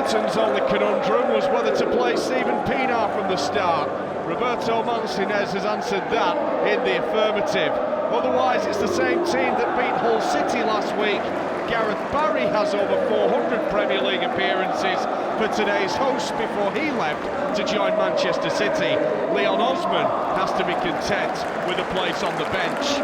Everton's only conundrum was whether to play Steven Pienaar from the start. Roberto Martinez has answered that in the affirmative. Otherwise, it's the same team that beat Hull City last week. Gareth Barry has over 400 Premier League appearances for today's host before he left to join Manchester City. Leon Osman has to be content with a place on the bench.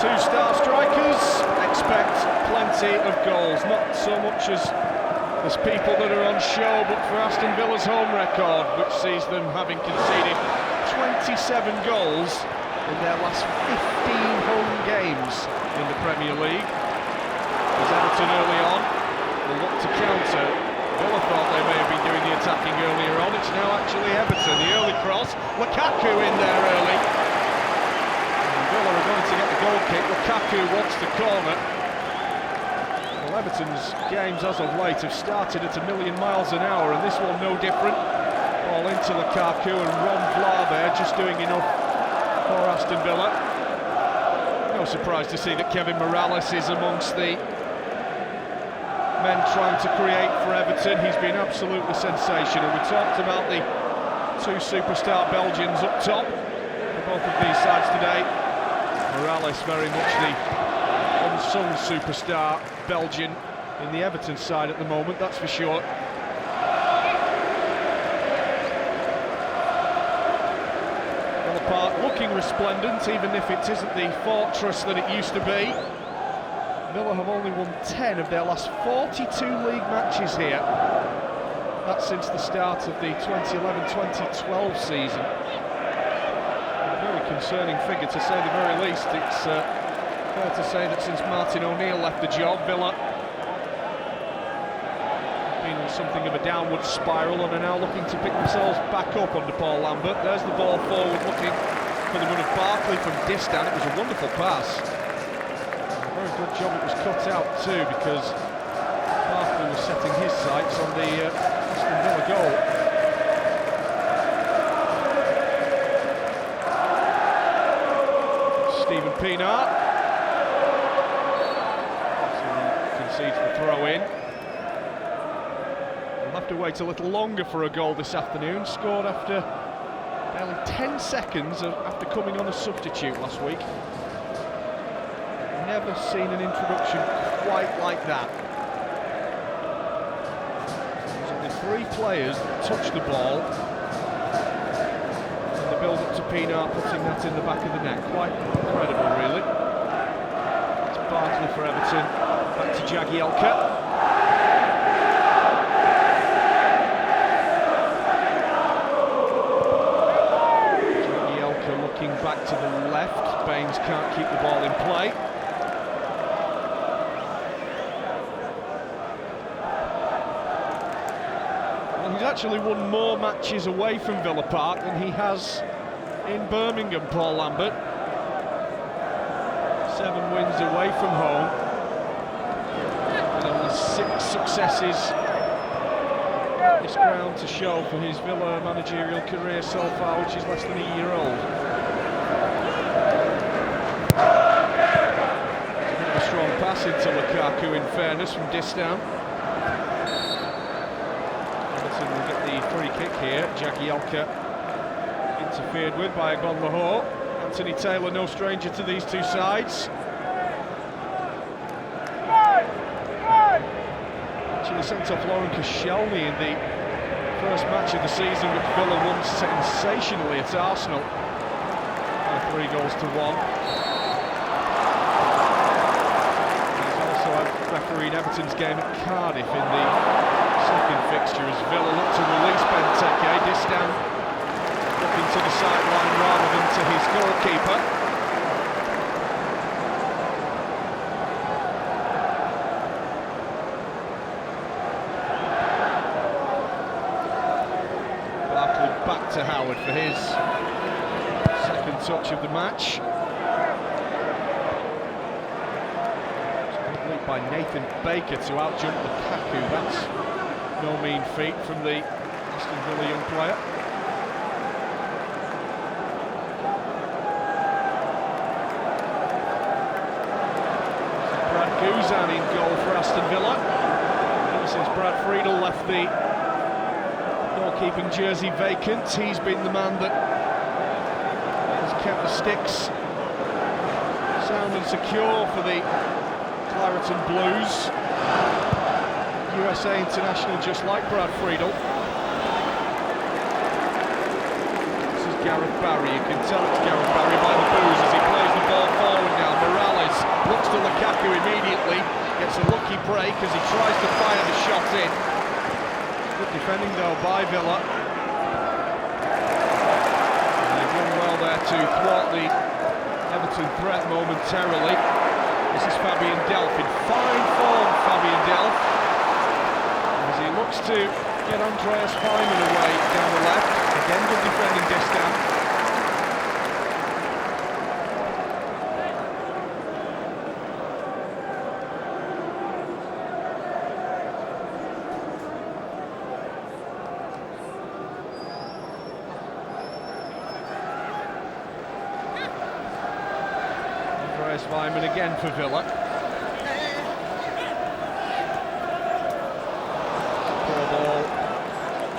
Two-star strikers expect plenty of goals, not so much as people that are on show, but for Aston Villa's home record, which sees them having conceded 27 goals in their last 15 home games in the Premier League. As Everton early on will look to counter. Villa thought they may have been doing the attacking earlier on. It's now actually Everton. The early cross, Lukaku in there early. Villa are going to get the goal kick. Lukaku wants the corner. Well, Everton's games as of late have started at 1,000,000 miles an hour, and this one no different. Ball into Lukaku, and Ron Vlaar there just doing enough for Aston Villa. No surprise to see that Kevin Morales is amongst the men trying to create for Everton. He's been absolutely sensational. We talked about the two superstar Belgians up top for both of these sides today. Morales very much the unsung superstar Belgian in the Everton side at the moment, that's for sure. Villa Park looking resplendent, even if it isn't the fortress that it used to be. Villa have only won 10 of their last 42 league matches here. That's since the start of the 2011-2012 season. Concerning figure, to say the very least. It's fair to say that since Martin O'Neill left the job, Villa have been in something of a downward spiral and are now looking to pick themselves back up under Paul Lambert. There's the ball forward, looking for the run of Barkley from Distan. It was a wonderful pass. A very good job it was cut out too, because Barkley was setting his sights on the Aston Villa goal. Stephen Pienaar. So he concedes the throw in. We'll have to wait a little longer for a goal this afternoon. Scored after barely 10 seconds after coming on a substitute last week. Never seen an introduction quite like that. There's only 3 players that touch the ball. And the build-up to Pienaar putting that in the back of the net. Quite incredible, really. It's Barkley for Everton. Back to Jagielka. Looking back to the left, Baines can't keep the ball in play. Well, he's actually won more matches away from Villa Park than he has in Birmingham, Paul Lambert. 7 wins away from home, and only 6 successes at this ground to show for his Villa managerial career so far, which is less than a year old. Strong pass into Lukaku, in fairness, from Distan. Everton will get the free kick here. Jagielka interfered with by Agbonlahor. Anthony Taylor, no stranger to these two sides. Actually sent off Lauren Koscielny in the first match of the season, which Villa won sensationally at Arsenal. 3 goals to 1. Refereed Everton's game at Cardiff in the second fixture as Villa look to release Benteke. Distan looking to the sideline rather than to his goalkeeper. Barkley back to Howard for his second touch of the match. By Nathan Baker to outjump Lukaku. That's no mean feat from the Aston Villa young player. Brad Guzan in goal for Aston Villa. Ever since Brad Friedel left the goalkeeping jersey vacant, he's been the man that has kept the sticks sound and secure for the Claret and Blues. USA international, just like Brad Friedel. This is Gareth Barry. You can tell it's Gareth Barry by the boos as he plays the ball forward now. Morales looks to Lukaku immediately, gets a lucky break as he tries to fire the shot in. Good defending though by Villa. And they've done well there to thwart the Everton threat momentarily. This is Fabian Delph in fine form, Fabian Delph, as he looks to get Andreas Weimann away down the left. Again, good defending Distan. Weimann again for Villa. Poor ball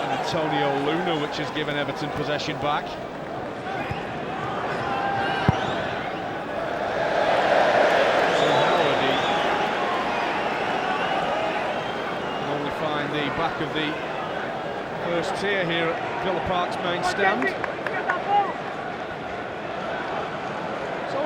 and Antonio Luna, which has given Everton possession back. So Howard can only find the back of the first tier here at Villa Park's main stand.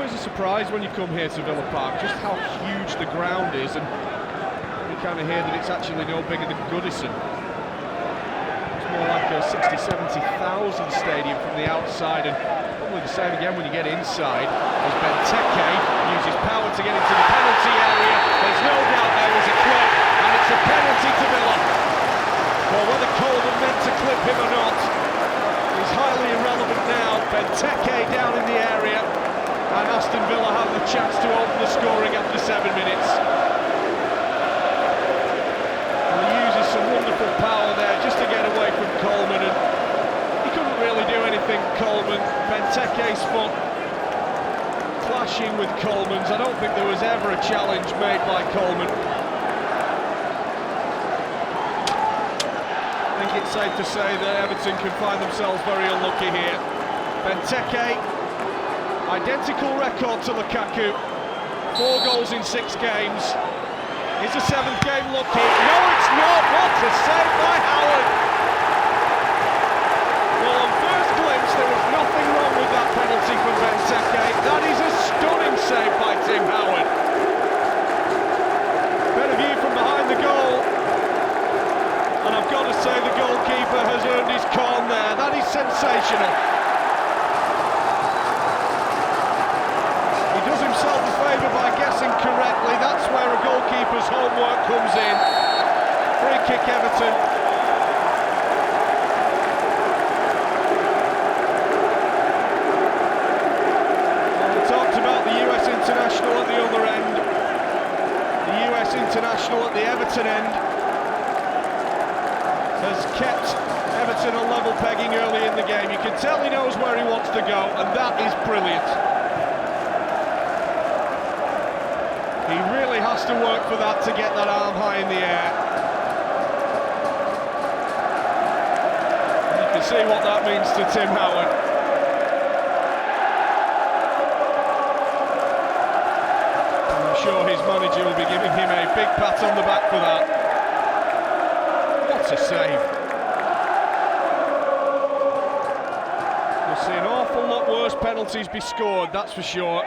It's a surprise when you come here to Villa Park just how huge the ground is, and you kind of hear that it's actually no bigger than Goodison. It's more like a 60-70,000 stadium from the outside, and probably the same again when you get inside, as Benteke uses power to get into the penalty area. There's no doubt there was a clip, and it's a penalty to Villa. Well, whether Coleman meant to clip him or not is highly irrelevant now. Benteke down in the area, and Aston Villa have the chance to open the scoring after 7 minutes. Well, the clashing with Coleman's. I don't think there was ever a challenge made by Coleman. I think it's safe to say that Everton can find themselves very unlucky here. Benteke, identical record to Lukaku, 4 goals in 6 games. Is the 7th game lucky? No, it's not. What a save by Howard! Well, on first glimpse, there was nothing wrong with that penalty from Benteke. That is a stunning save by Tim Howard. Better view from behind the goal. And I've got to say, the goalkeeper has earned his corn there. That is sensational. He does himself a favour by guessing correctly. That's where a goalkeeper's homework comes in. Free kick, Everton. Well, we talked about the US international at the other end. The US international at the Everton end has kept Everton on level pegging early in the game. You can tell he knows where he wants to go, and that is brilliant. He really has to work for that to get that arm high in the air. And you can see what that means to Tim Howard. And I'm sure his manager will be giving him a big pat on the back for that. What a save. We'll see an awful lot worse penalties be scored, that's for sure.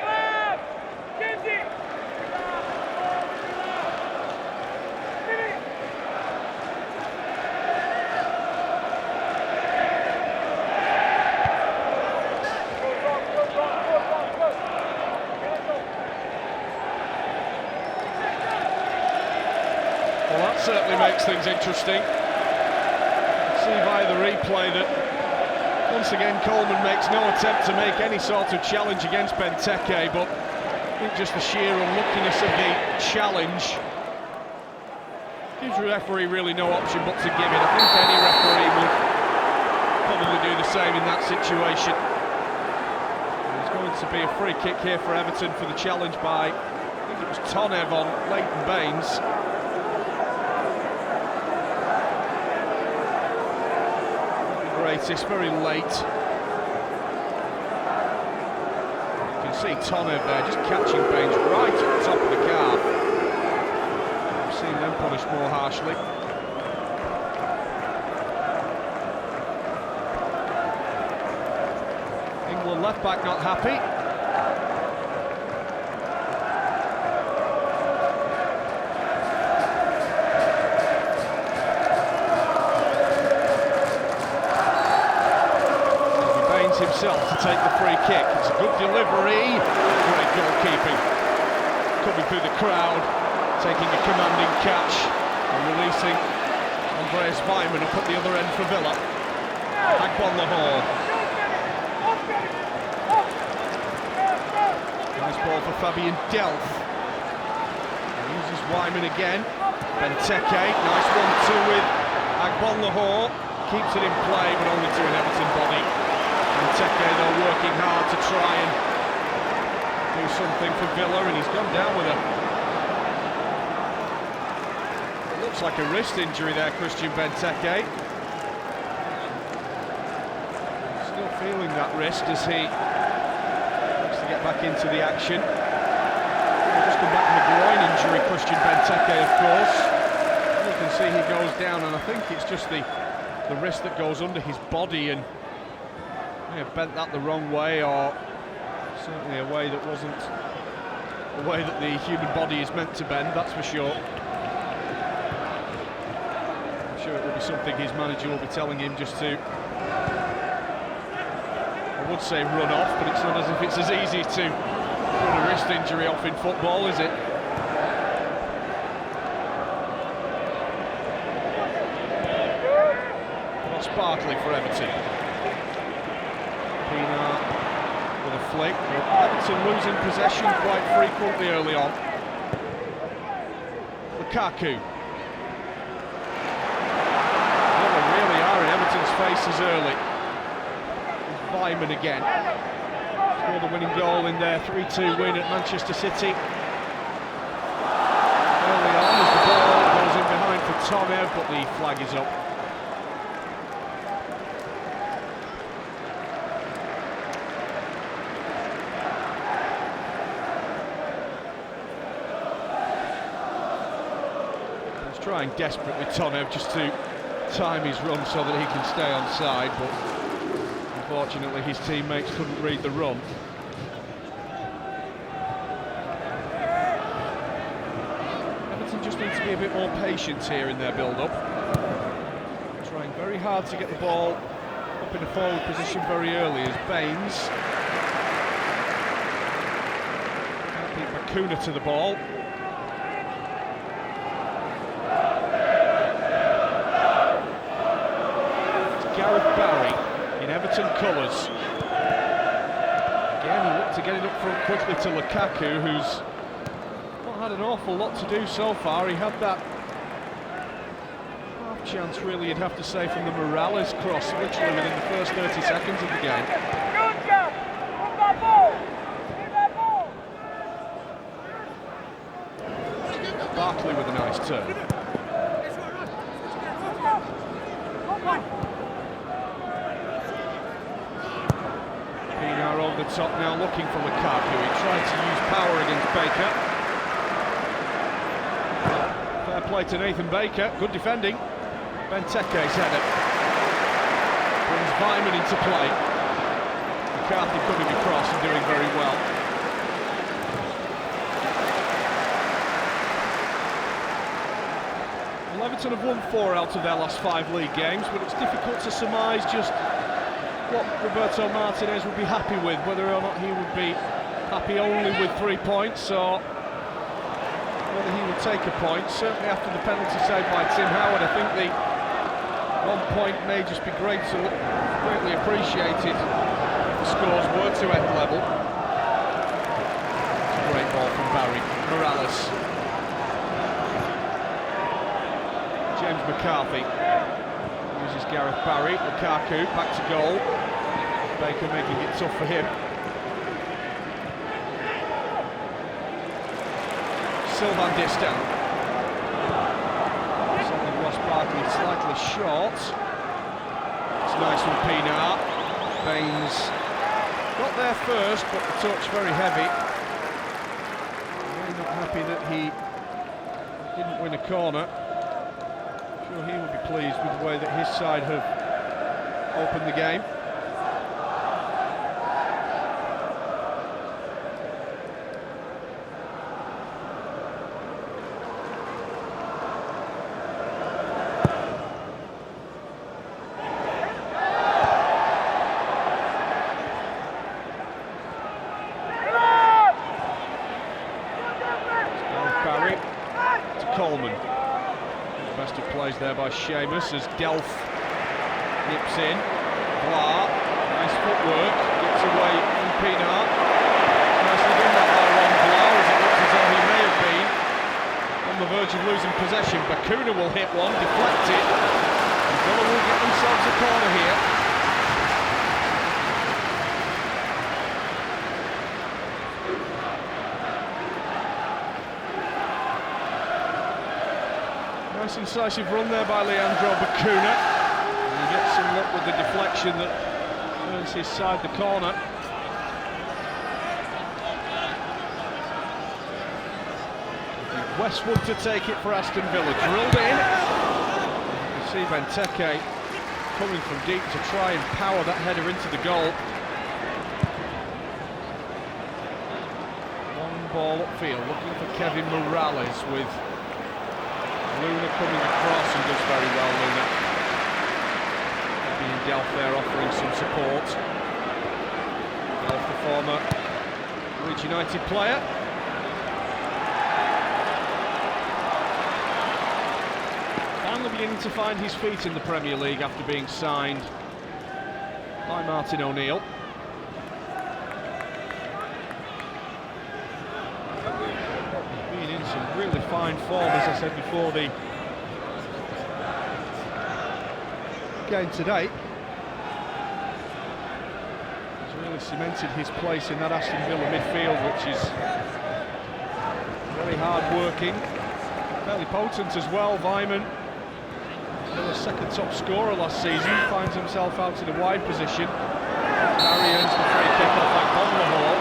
Well, that certainly makes things interesting. See via the replay that once again Coleman makes no attempt to make any sort of challenge against Benteke, but I think just the sheer unluckiness of the challenge gives the referee really no option but to give it. I think any referee would probably do the same in that situation. There's going to be a free kick here for Everton for the challenge by, I think it was Tonev on Leighton Baines. Greatest, very late. You can see Tonev there just catching Baines right at the top of the calf. I've seen them punished more harshly. England left back not happy. Himself to take the free kick. It's a good delivery. Great goalkeeping. Coming through the crowd, taking a commanding catch and releasing Andreas Weimann up at the other end for Villa. Agbonlahor. Nice ball for Fabian Delph. Uses Weimann again. Benteke, nice 1-2 with Agbonlahor. Keeps it in play, but only to an Everton body. Benteke, though, working hard to try and do something for Villa, and he's gone down with it looks like a wrist injury there, Christian Benteke. Still feeling that wrist as he looks to get back into the action. He'll just come back from a groin injury, Christian Benteke, of course. You can see he goes down, and I think it's just the wrist that goes under his body, and may have bent that the wrong way, or certainly a way that wasn't the way that the human body is meant to bend, that's for sure. I'm sure it will be something his manager will be telling him just to, I would say run off, but it's not as if it's as easy to run a wrist injury off in football, is it? Ross Barkley for Everton. With a flick, Everton losing possession quite frequently early on. Lukaku. Well, they really are in Everton's faces early. Weimann again. scored the winning goal in their 3-2 win at Manchester City. Early on as the ball goes in behind for Toffees, but the flag is up. He's trying desperately, Toffees, just to time his run so that he can stay on side, but unfortunately his teammates couldn't read the run. Everton just need to be a bit more patient here in their build-up. Trying very hard to get the ball up in a forward position very early as Baines can't beat Bakuna to the ball. Barry in Everton colours. Again, he looked to get it up front quickly to Lukaku, who's not had an awful lot to do so far. He had that half chance, really, you'd have to say, from the Morales cross, literally within the first 30 seconds of the game. Barkley with a nice turn. Over the top now, looking for Lukaku. He tried to use power against Baker. Fair play to Nathan Baker, good defending. Benteke's header brings Vyman into play. McCarthy coming across and doing very well. Well, Everton have won 4 out of their last 5 league games, but it's difficult to surmise just what Roberto Martinez would be happy with, whether or not he would be happy only with 3 points or whether he would take a point. Certainly after the penalty saved by Tim Howard, I think the 1 point may just be greatly appreciated if the scores were to end level. It's a great ball from Barry. Morales. James McCarthy. Uses Gareth Barry, Lukaku back to goal. Baker making it tough for him. Sylvain Distin. Something Ross Barkley slightly short. It's nice from Pienaar. Baines got there first, but the touch very heavy. Very not happy that he didn't win a corner. Sure, he would be pleased with the way that his side have opened the game. Barry to Coleman. Best of plays there by Seamus as Delph nips in. Vlar, nice footwork, gets away from Pienaar. Nicely done that by Ron Vlar, as it looks as though he may have been on the verge of losing possession. Bakuna will hit one, deflected. And Villa will get themselves a corner here. Nice incisive run there by Leandro Bakuna. And he gets some luck with the deflection that turns his side the corner. Westwood to take it for Aston Villa. Drilled in. You see Benteke coming from deep to try and power that header into the goal. Long ball upfield, looking for Kevin Morales with Luna coming across and does very well, Luna. Being Delph there offering some support. Delph, the former Leeds United player. Finally beginning to find his feet in the Premier League after being signed by Martin O'Neill. Really fine form, as I said before the game today. He's really cemented his place in that Aston Villa midfield, which is very hard working, fairly potent as well. Weimann, Villa's second top scorer last season, finds himself out in a wide position. Barry earns the free kick off that Hall.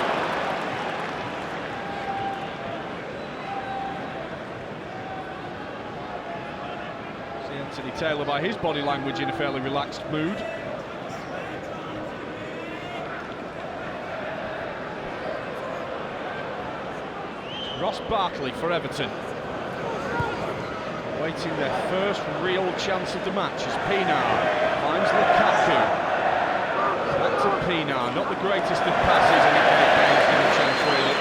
See Anthony Taylor by his body language in a fairly relaxed mood. Ross Barkley for Everton, waiting their first real chance of the match as Pinar finds Lukaku. Back to Pinar, not the greatest of passes, and it gains no chance really.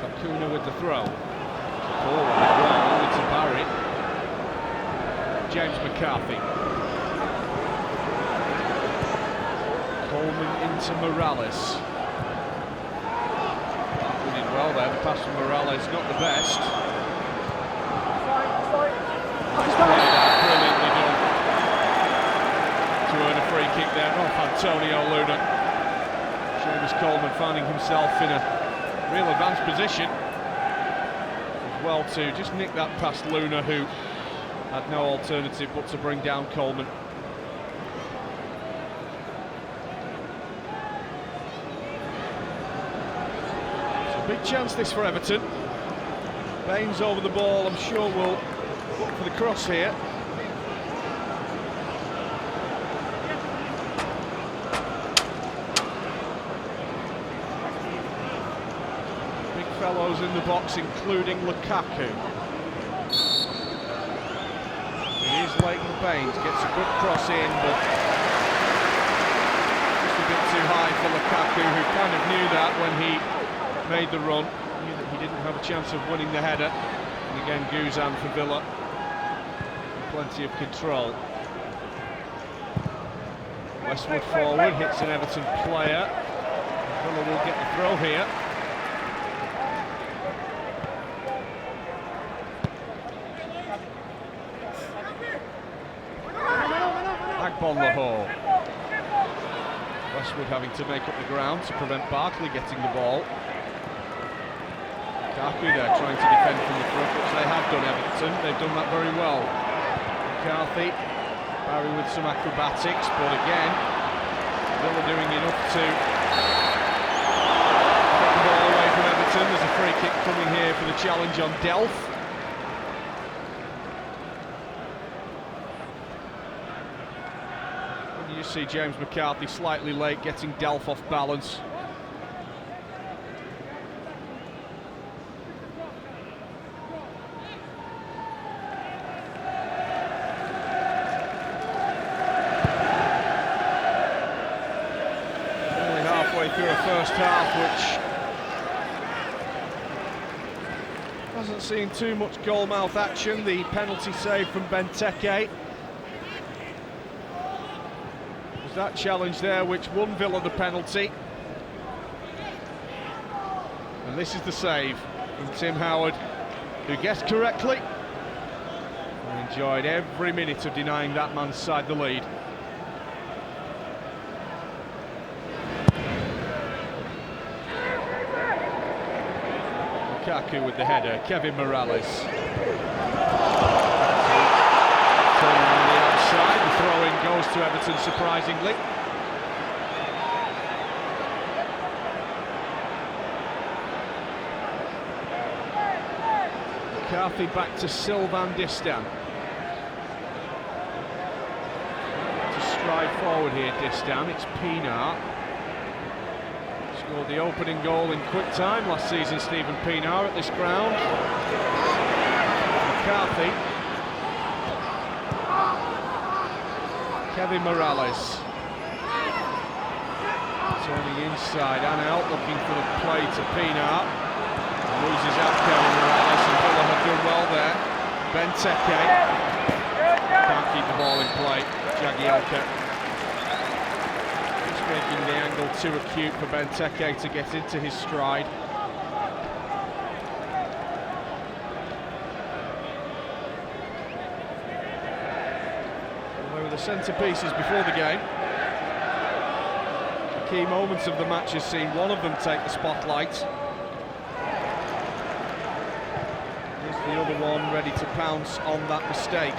Bakuna with the throw. Only to Barry. James McCarthy. Coleman into Morales. Did well there, the pass from Morales, not the best. Nice play there, brilliantly done. To earn a free kick there off Antonio Luna. Seamus Coleman finding himself in a real advanced position. Well to just nick that past Luna, who had no alternative but to bring down Coleman. It's a big chance this for Everton. Baines over the ball, I'm sure will look for the cross here. Fellows in the box, including Lukaku. It is Leighton Baines, gets a good cross in, but just a bit too high for Lukaku, who kind of knew that when he made the run. Knew that he didn't have a chance of winning the header. And again, Goodison for Villa. Plenty of control. Westwood forward, hits an Everton player. Villa will get the throw here. On the hole. Westwood having to make up the ground to prevent Barkley getting the ball. Lukaku there trying to defend from the front, which they have done, Everton. They've done that very well. McCarthy, Barry with some acrobatics, but again, Villa doing enough to get the ball away from Everton. There's a free kick coming here for the challenge on Delph. You see James McCarthy slightly late, getting Delph off balance. Only halfway through a first half, which hasn't seen too much goalmouth action. The penalty save from Benteke. That challenge there which won Villa the penalty, and this is the save from Tim Howard, who guessed correctly and enjoyed every minute of denying that man's side the lead. Lukaku with the header, Kevin Morales turning on the outside, the throw-in goes to Everton surprisingly. McCarthy back to Sylvain Distin. To stride forward here, Distin, it's Pinar. Scored the opening goal in quick time last season, Stephen Pinar, at this ground. McCarthy. Kevin Morales. Turning inside and out, looking for the play to Pinar. Loses out Kevin Morales, and Villa have done well there. Benteke. Can't keep the ball in play. Jagielka. Just making the angle angle too acute for Benteke to get into his stride. They were the centre-pieces before the game. The key moments of the match has seen one of them take the spotlight. Here's the other one ready to pounce on that mistake.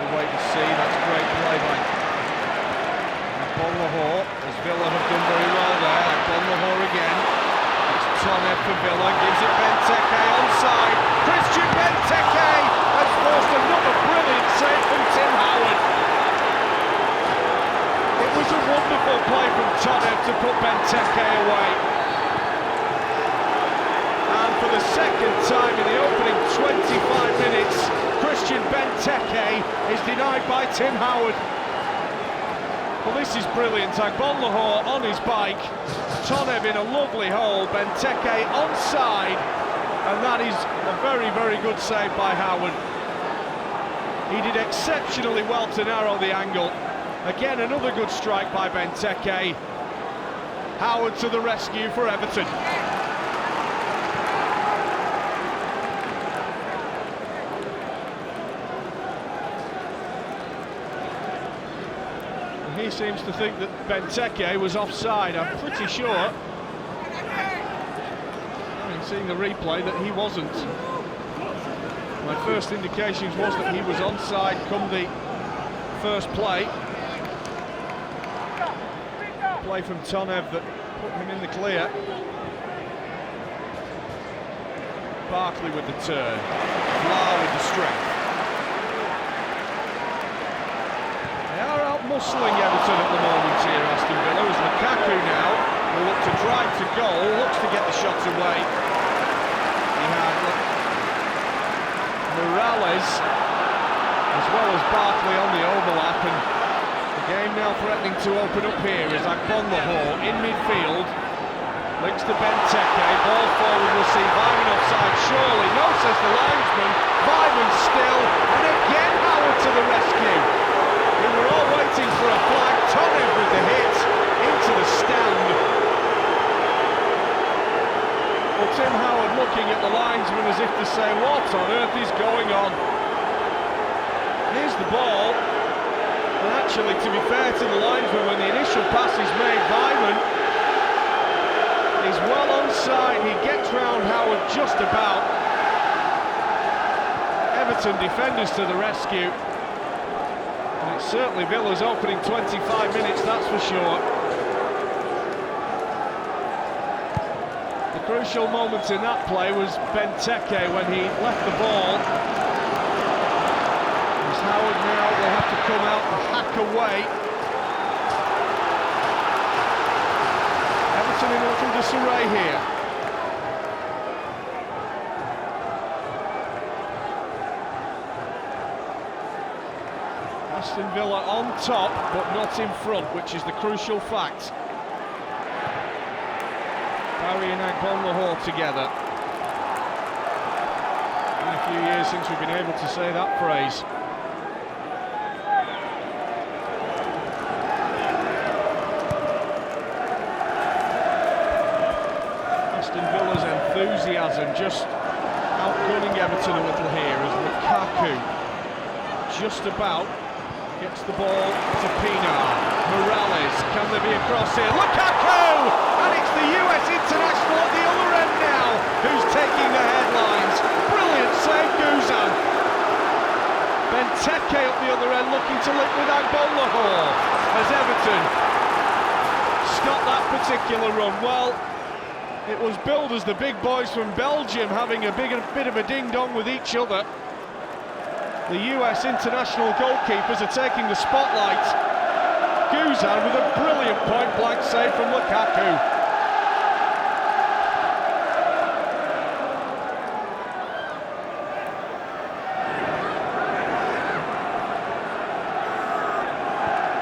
Wait to see, that's great play by Bonlahor, as Villa have done very well there. Bonlahor again, it's Tonev for Villa, gives it Benteke onside. Christian Benteke has forced another brilliant save from Tim Howard. It was a wonderful play from Tonev to put Benteke away. And for the second time in the opening 25 minutes, Christian Benteke is denied by Tim Howard. Well, this is brilliant. Bonlahor on his bike, Tonev in a lovely hole, Benteke onside, and that is a very, very good save by Howard. He did exceptionally well to narrow the angle. Again, another good strike by Benteke. Howard to the rescue for Everton. He seems to think that Benteke was offside. I'm pretty sure, having seen the replay, that he wasn't. My first indications was that he was onside come the first play. Play from Tonev that put him in the clear. Barkley with the turn, Vlaar with the strength. Muscling Everton at the moment here, Aston Villa, as Lukaku now will look to drive to goal, looks to get the shots away. He had Morales as well as Barkley on the overlap, and the game now threatening to open up here as Bonlahor in midfield, links to Benteke, ball forward, we'll see Vyman offside, surely, no, says the linesman, Vyman still, and again Howard to the rescue. We were all waiting for a flag. Tonev with the hit into the stand. Well, Tim Howard looking at the linesman as if to say, what on earth is going on? Here's the ball. And actually, to be fair to the linesman, when the initial pass is made, Vyman is well onside. He gets round Howard just about. Everton defenders to the rescue. It's certainly Villa's opening 25 minutes, that's for sure. The crucial moment in that play was Benteke when he left the ball. As Howard now will have to come out and hack away. Everton in a little disarray here. Aston Villa on top, but not in front, which is the crucial fact. Barry and Bonlahor together. Been a few years since we've been able to say that phrase. Aston Villa's enthusiasm just outgunning Everton a little here as Lukaku just about gets the ball to Pinar. Morales, can there be a cross here? Lukaku! And it's the US international at the other end now who's taking the headlines. Brilliant save, Goodison. Benteke up the other end looking to link with Bonlahor as Everton stop that particular run. Well, it was billed as the big boys from Belgium having a bit of a ding-dong with each other. The US international goalkeepers are taking the spotlight. Goodison with a brilliant point-blank save from Lukaku.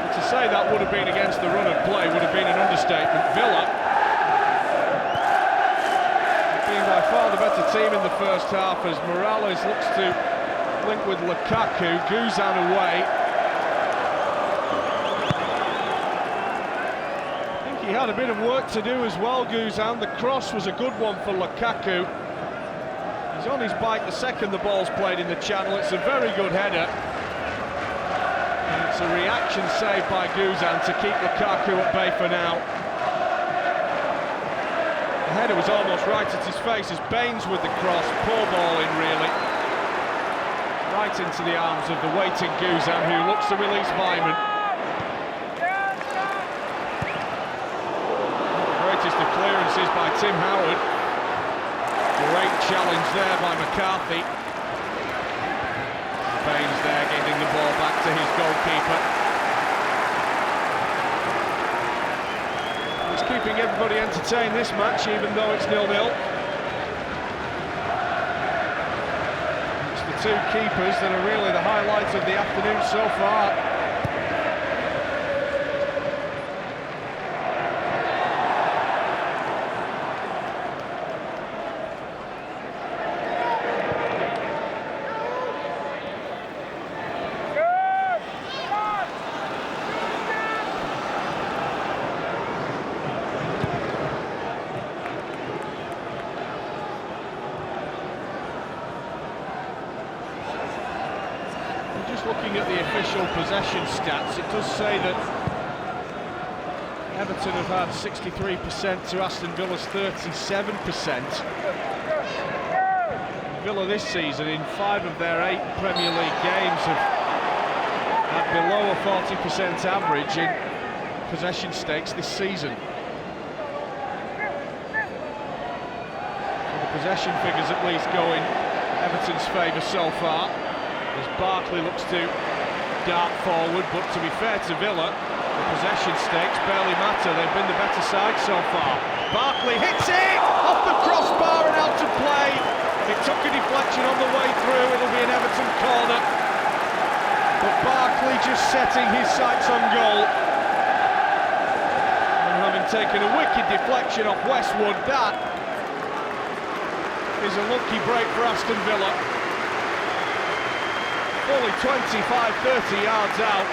But to say that would have been against the run of play would have been an understatement. Villa, being by far the better team in the first half as Morales looks to link with Lukaku, Goodison away. he had a bit of work to do as well, Goodison. The cross was a good one for Lukaku. He's on his bike the second the ball's played in the channel. It's a very good header. And it's a reaction save by Goodison to keep Lukaku at bay for now. The header was almost right at his face as Baines with the cross. Poor ball in, really. Right into the arms of the waiting Goodison, who looks to release Vyman. Greatest of clearances by Tim Howard. Great challenge there by McCarthy. Baines there getting the ball back to his goalkeeper. He's keeping everybody entertained this match, even though it's 0-0. It's the two keepers that are really the highlights of the afternoon so far. Looking at the official possession stats, it does say that Everton have had 63% to Aston Villa's 37%. Villa this season, in 5 of their 8 Premier League games, have had below a 40% average in possession stakes this season. So the possession figures at least go in Everton's favour so far, as Barkley looks to dart forward, but to be fair to Villa, the possession stakes barely matter. They've been the better side so far. Barkley hits it off the crossbar and out of play. It took a deflection on the way through. It'll be an Everton corner, but Barkley just setting his sights on goal, and having taken a wicked deflection off Westwood, that is a lucky break for Aston Villa. Only 25-30 yards out.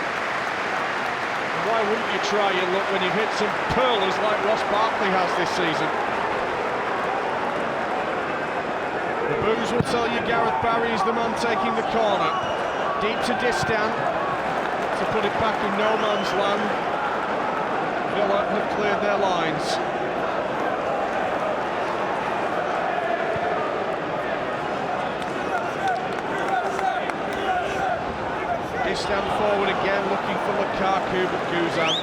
And why wouldn't you try your luck when you've hit some pearlers like Ross Barkley has this season? The boos will tell you Gareth Barry is the man taking the corner. Deep to Distan to put it back in no man's land. Villa have cleared their lines. Stand forward again, looking for Lukaku, but Goodison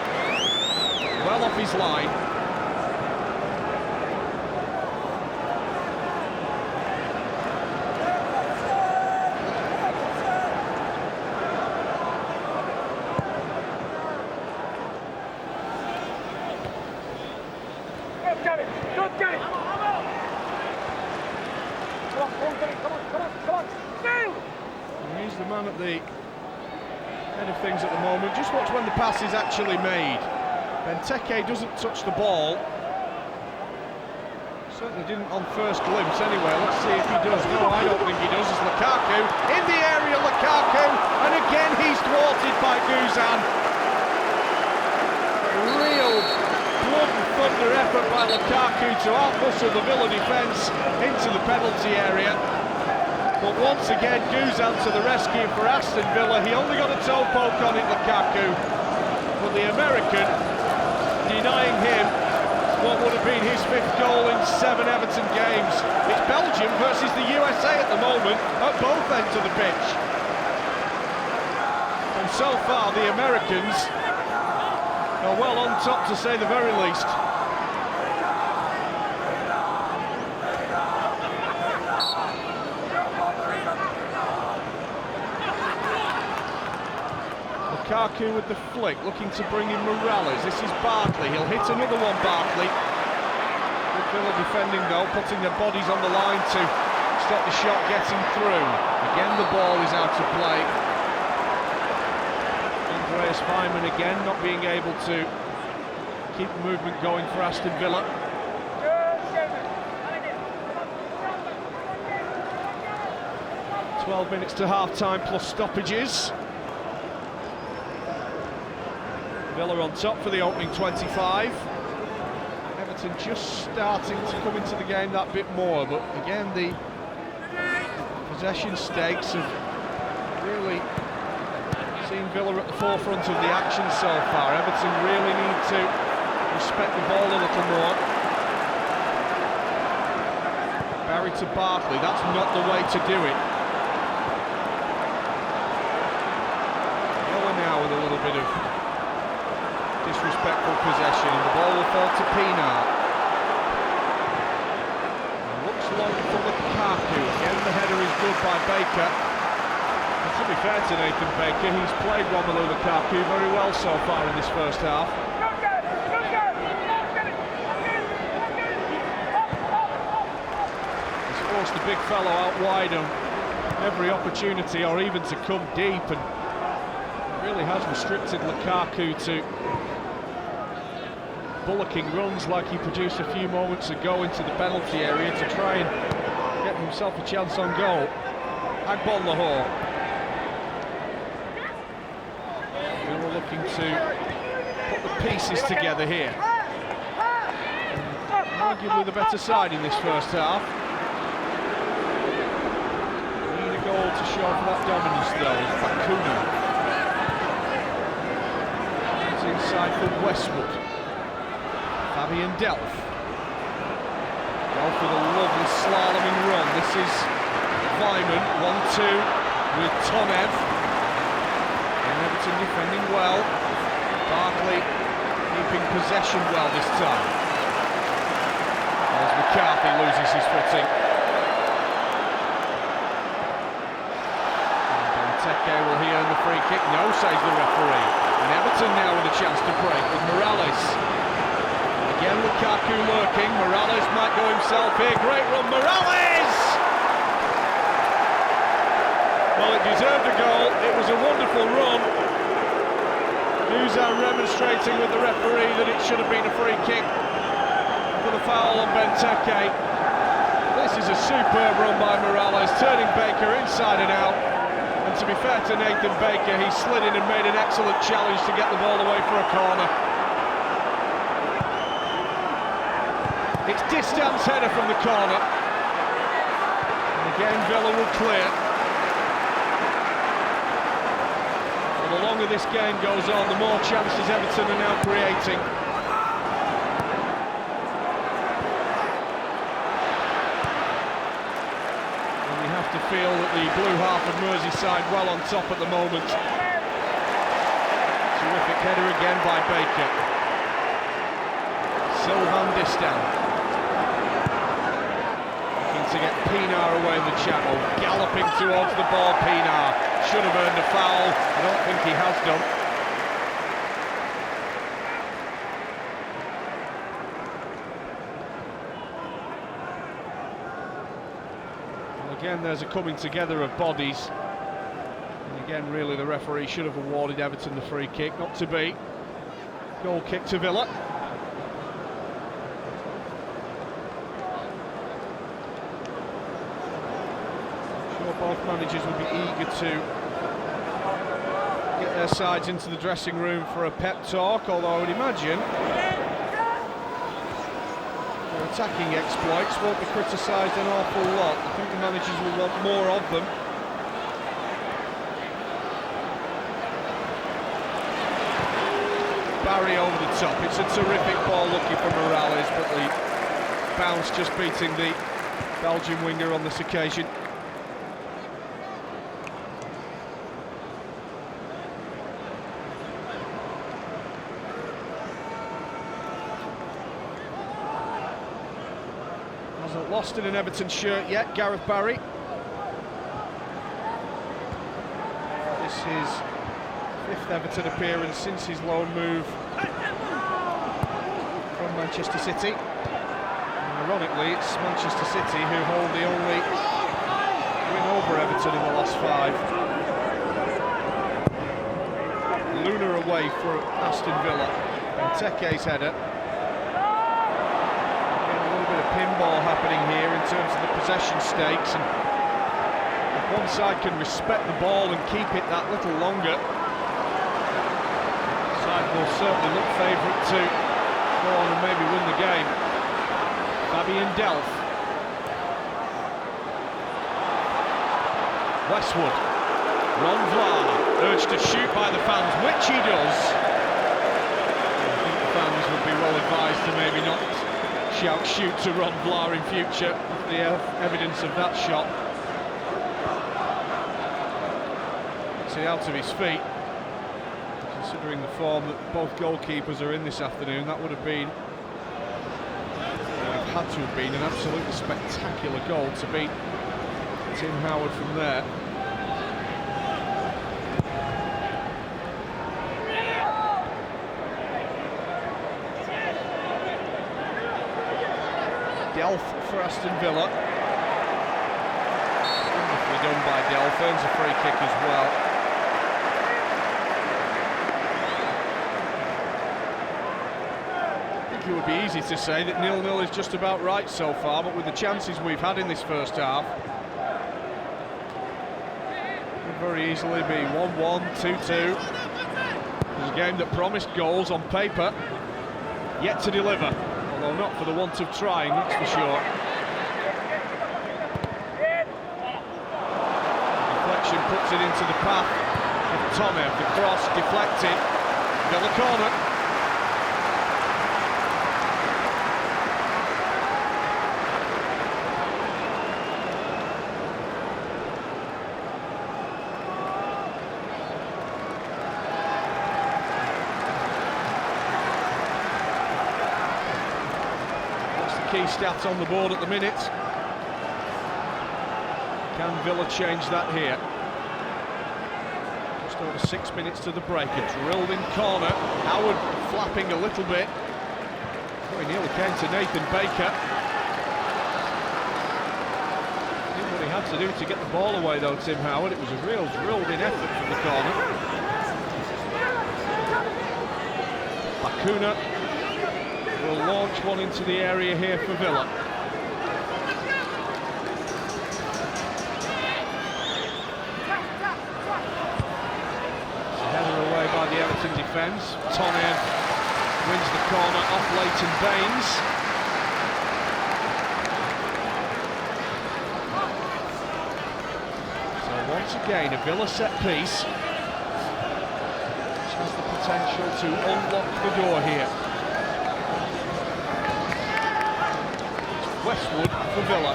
well off his line. Go get it! Come on! He's the man at the head of things at the moment. Just watch when the pass is actually made. Benteke doesn't touch the ball. Certainly didn't on first glimpse anyway. Let's see if he does. No, I don't think he does. It's Lukaku in the area. Lukaku, and again he's thwarted by Goodison. Real blood and thunder effort by Lukaku to outmuscle the Villa defence into the penalty area. But once again, Goodison to the rescue for Aston Villa. He only got a toe poke on it, Lukaku. But the American denying him what would have been his 5th goal in 7 Everton games. It's Belgium versus the USA at the moment, at both ends of the pitch. And so far, the Americans are well on top, to say the very least. Lukaku with the flick, looking to bring in Morales. This is Barkley, he'll hit another one, Barkley. Good Villa defending though, putting their bodies on the line to stop the shot getting through. Again the ball is out of play. Andreas Vyman again not being able to keep the movement going for Aston Villa. "12 minutes to half-time plus stoppages. Villa on top for the opening 25. Everton just starting to come into the game that bit more, but again the possession stakes have really seen Villa at the forefront of the action so far. Everton really need to respect the ball a little more. Barry to Barkley, that's not the way to do it. Villa now with a little bit of disrespectful possession, and the ball will fall to Pienaar. Looks long for Lukaku. Again, the header is good by Baker. And to be fair to Nathan Baker, he's played Romelu Lukaku very well so far in this first half. He's forced the big fellow out wide on every opportunity, or even to come deep, and really has restricted Lukaku to bullocking runs like he produced a few moments ago into the penalty area to try and get himself a chance on goal. Agbon Lahore. We were looking to put the pieces together here. Arguably the better side in this first half. Need a goal to show for that dominance though. Bakuna. It's inside for Westwood. Fabian Delph. Delph with a lovely slaloming run. This is Vyman, 1-2 with Tonev. And Everton defending well. Barkley keeping possession well this time. As McCarthy loses his footing. And Benteke, will he earn the free kick? No, says the referee. And Everton now with a chance to break with Morales. Again, Lukaku lurking. Morales might go himself here. Great run, Morales! Well, it deserved a goal. It was a wonderful run. Nusa remonstrating with the referee that it should have been a free kick for the foul on Benteke. This is a superb run by Morales, turning Baker inside and out. And to be fair to Nathan Baker, he slid in and made an excellent challenge to get the ball away for a corner. It's distance header from the corner. And again, Villa will clear. Well, the longer this game goes on, the more chances Everton are now creating. And we have to feel that the blue half of Merseyside well on top at the moment. Terrific header again by Baker. Sylvain Distin. To get Pienaar away in the channel, galloping towards the ball. Pienaar should have earned a foul. I don't think he has done. Well, again, there's a coming together of bodies. And again, really, the referee should have awarded Everton the free kick. Not to be. Goal kick to Villa. Both managers will be eager to get their sides into the dressing room for a pep talk, although I would imagine their attacking exploits won't be criticised an awful lot. I think the managers will want more of them. Barry over the top. It's a terrific ball looking for Morales, but the bounce just beating the Belgian winger on this occasion. Hasn't lost in an Everton shirt yet, Gareth Barry. This is fifth Everton appearance since his loan move from Manchester City. And ironically, it's Manchester City who hold the only win over Everton in the last 5. Luna away for Aston Villa. And Teke's header. Pinball happening here in terms of the possession stakes, and if one side can respect the ball and keep it that little longer, the side will certainly look favourite to go on and maybe win the game. Fabian Delph. Westwood. Ron Vlaar, urged to shoot by the fans, which he does. I think the fans would be well advised to maybe not shout shoot to Ron Vlaar in future, with the evidence of that shot. See, out of his feet. Considering the form that both goalkeepers are in this afternoon, that would have been, had to have been, an absolutely spectacular goal to beat Tim Howard from there. Delph for Aston Villa. Wonderfully done by Delph, earns a free kick as well. It would be easy to say that 0-0 is just about right so far, but with the chances we've had in this first half, it could very easily be 1-1, 2-2. It was a game that promised goals on paper, yet to deliver, although not for the want of trying, that's for sure. Deflection puts it into the path of Tonev, the cross deflected, Villa corner. Key stats on the board at the minute. Can Villa change that here? Just over 6 minutes to the break. A drilled in corner. Howard flapping a little bit. Oh, he nearly came to Nathan Baker. Did what he had to do to get the ball away though, Tim Howard. It was a real drilled in effort from the corner. Bakuna will launch one into the area here for Villa. Header away by the Everton defence. Tonev wins the corner off Leighton Baines. So once again a Villa set piece, which has the potential to unlock the door here. Westwood for Villa.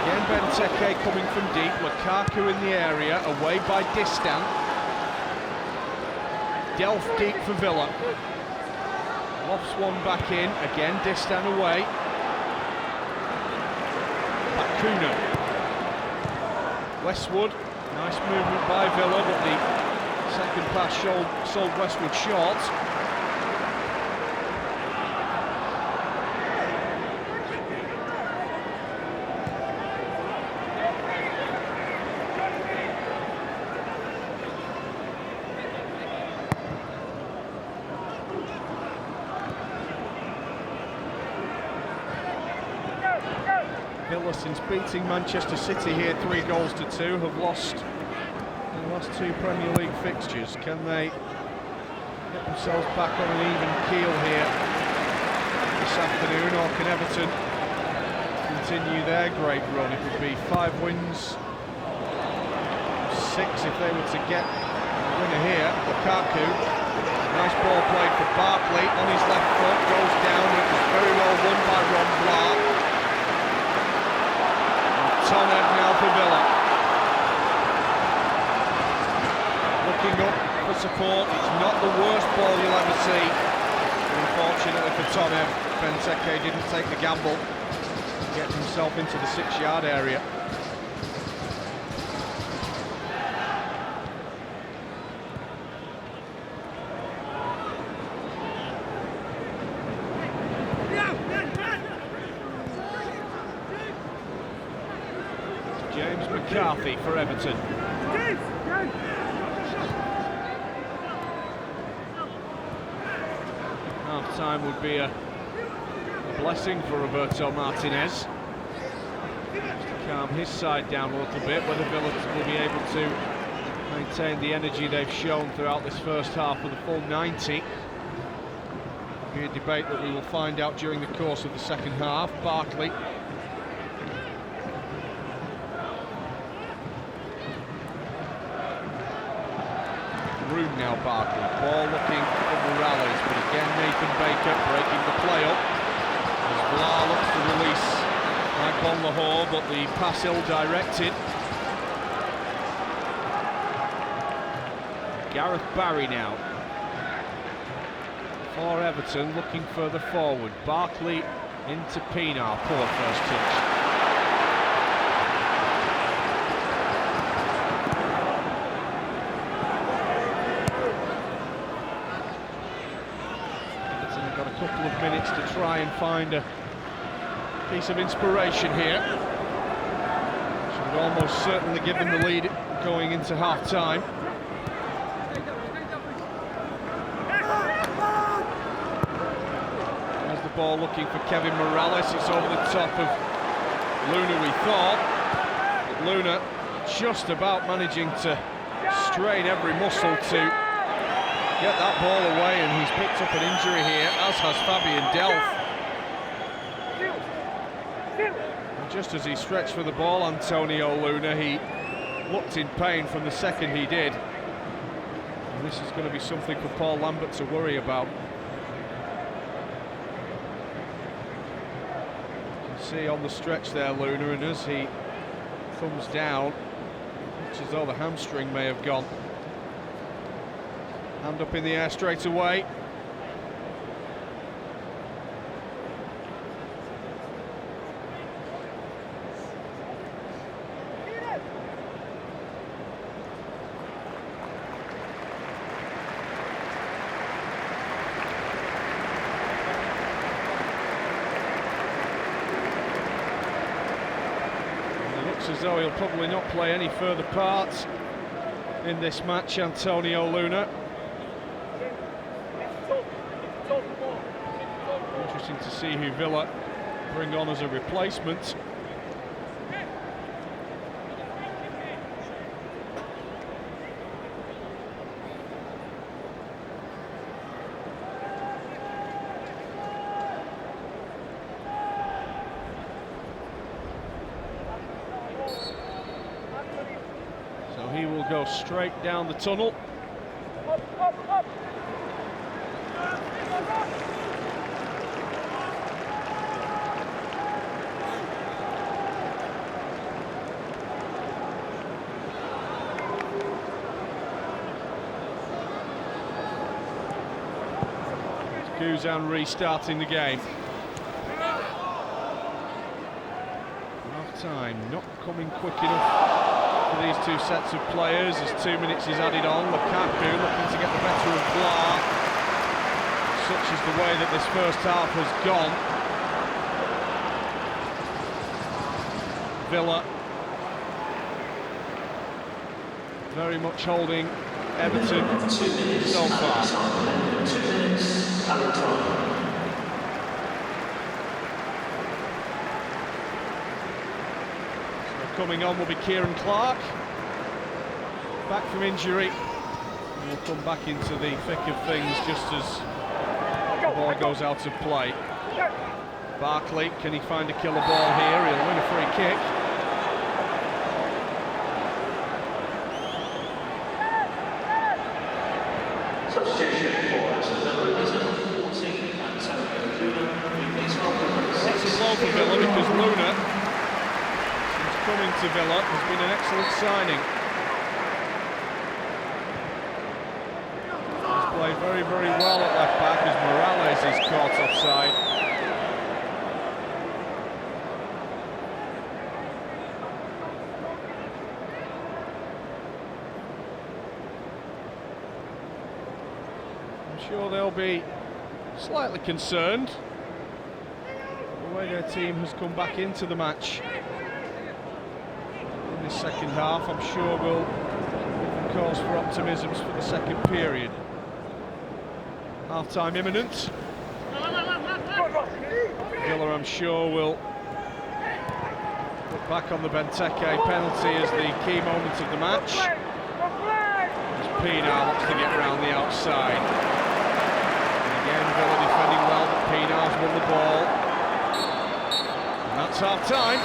Again Benteke coming from deep, Lukaku in the area, away by Distan. Delph deep for Villa. Lofts one back in, again Distan away. Bakuna. Westwood, nice movement by Villa, but the second pass sold Westwood short. Villa, since beating Manchester City here 3-2, have lost in the last 2 Premier League fixtures. Can they get themselves back on an even keel here this afternoon, or can Everton continue their great run? It would be 5 wins, 6 if they were to get a winner here. Lukaku, nice ball played for Barkley on his left foot, goes down. It was very well won by Ron Vlaar. Tonev now for Villa. Looking up for support. It's not the worst ball you'll ever see. Unfortunately for Tonev, Benteke didn't take the gamble to get himself into the 6-yard area. McCarthy for Everton. Half time would be a blessing for Roberto Martinez. Just to calm his side down a little bit, whether Villa will be able to maintain the energy they've shown throughout this first half of the full 90. Be a debate that we will find out during the course of the second half. Barkley. Room now, Barkley. Ball looking for Morales, but again Nathan Baker breaking the play up. As Vla looks to release back on the hole, but the pass ill-directed. Gareth Barry now for Everton, looking further forward. Barkley into Pienaar, poor first touch. Everton have got a couple of minutes to try and find a piece of inspiration here. Should almost certainly give them the lead going into half-time. Ball looking for Kevin Morales. It's over the top of Luna, we thought, but Luna just about managing to strain every muscle to get that ball away, and he's picked up an injury here, as has Fabian Delph. And just as he stretched for the ball, Antonio Luna, he looked in pain from the second he did, and this is going to be something for Paul Lambert to worry about. See on the stretch there, Luna, and as he comes down, looks as though the hamstring may have gone. Hand up in the air straight away. As though he'll probably not play any further parts in this match, Antonio Luna. Interesting to see who Villa bring on as a replacement. He will go straight down the tunnel. Goodison restarting the game. Half time not coming quick enough for these two sets of players as 2 minutes is added on. Lukaku looking to get the better of Vla. Such is the way that this first half has gone. Villa very much holding Everton so far. 2 minutes, added time. Coming on will be Kieran Clark, back from injury, and will come back into the thick of things just as the ball goes out of play. Barkley, can he find a killer ball here? He'll win a free kick. Substitution for Aston Villa is number 14, That's a blow for Villa because Luna, coming to Villa, has been an excellent signing. He's played very, very well at left back as Morales is caught offside. I'm sure they'll be slightly concerned the way their team has come back into the match. Second half, I'm sure will give cause for optimisms for the second period. Half-time imminent. Villa, I'm sure, will look back on the Benteke penalty as the key moment of the match. As Pienaar looks to get round the outside. And again, Villa defending Stars won the ball. And that's half-time.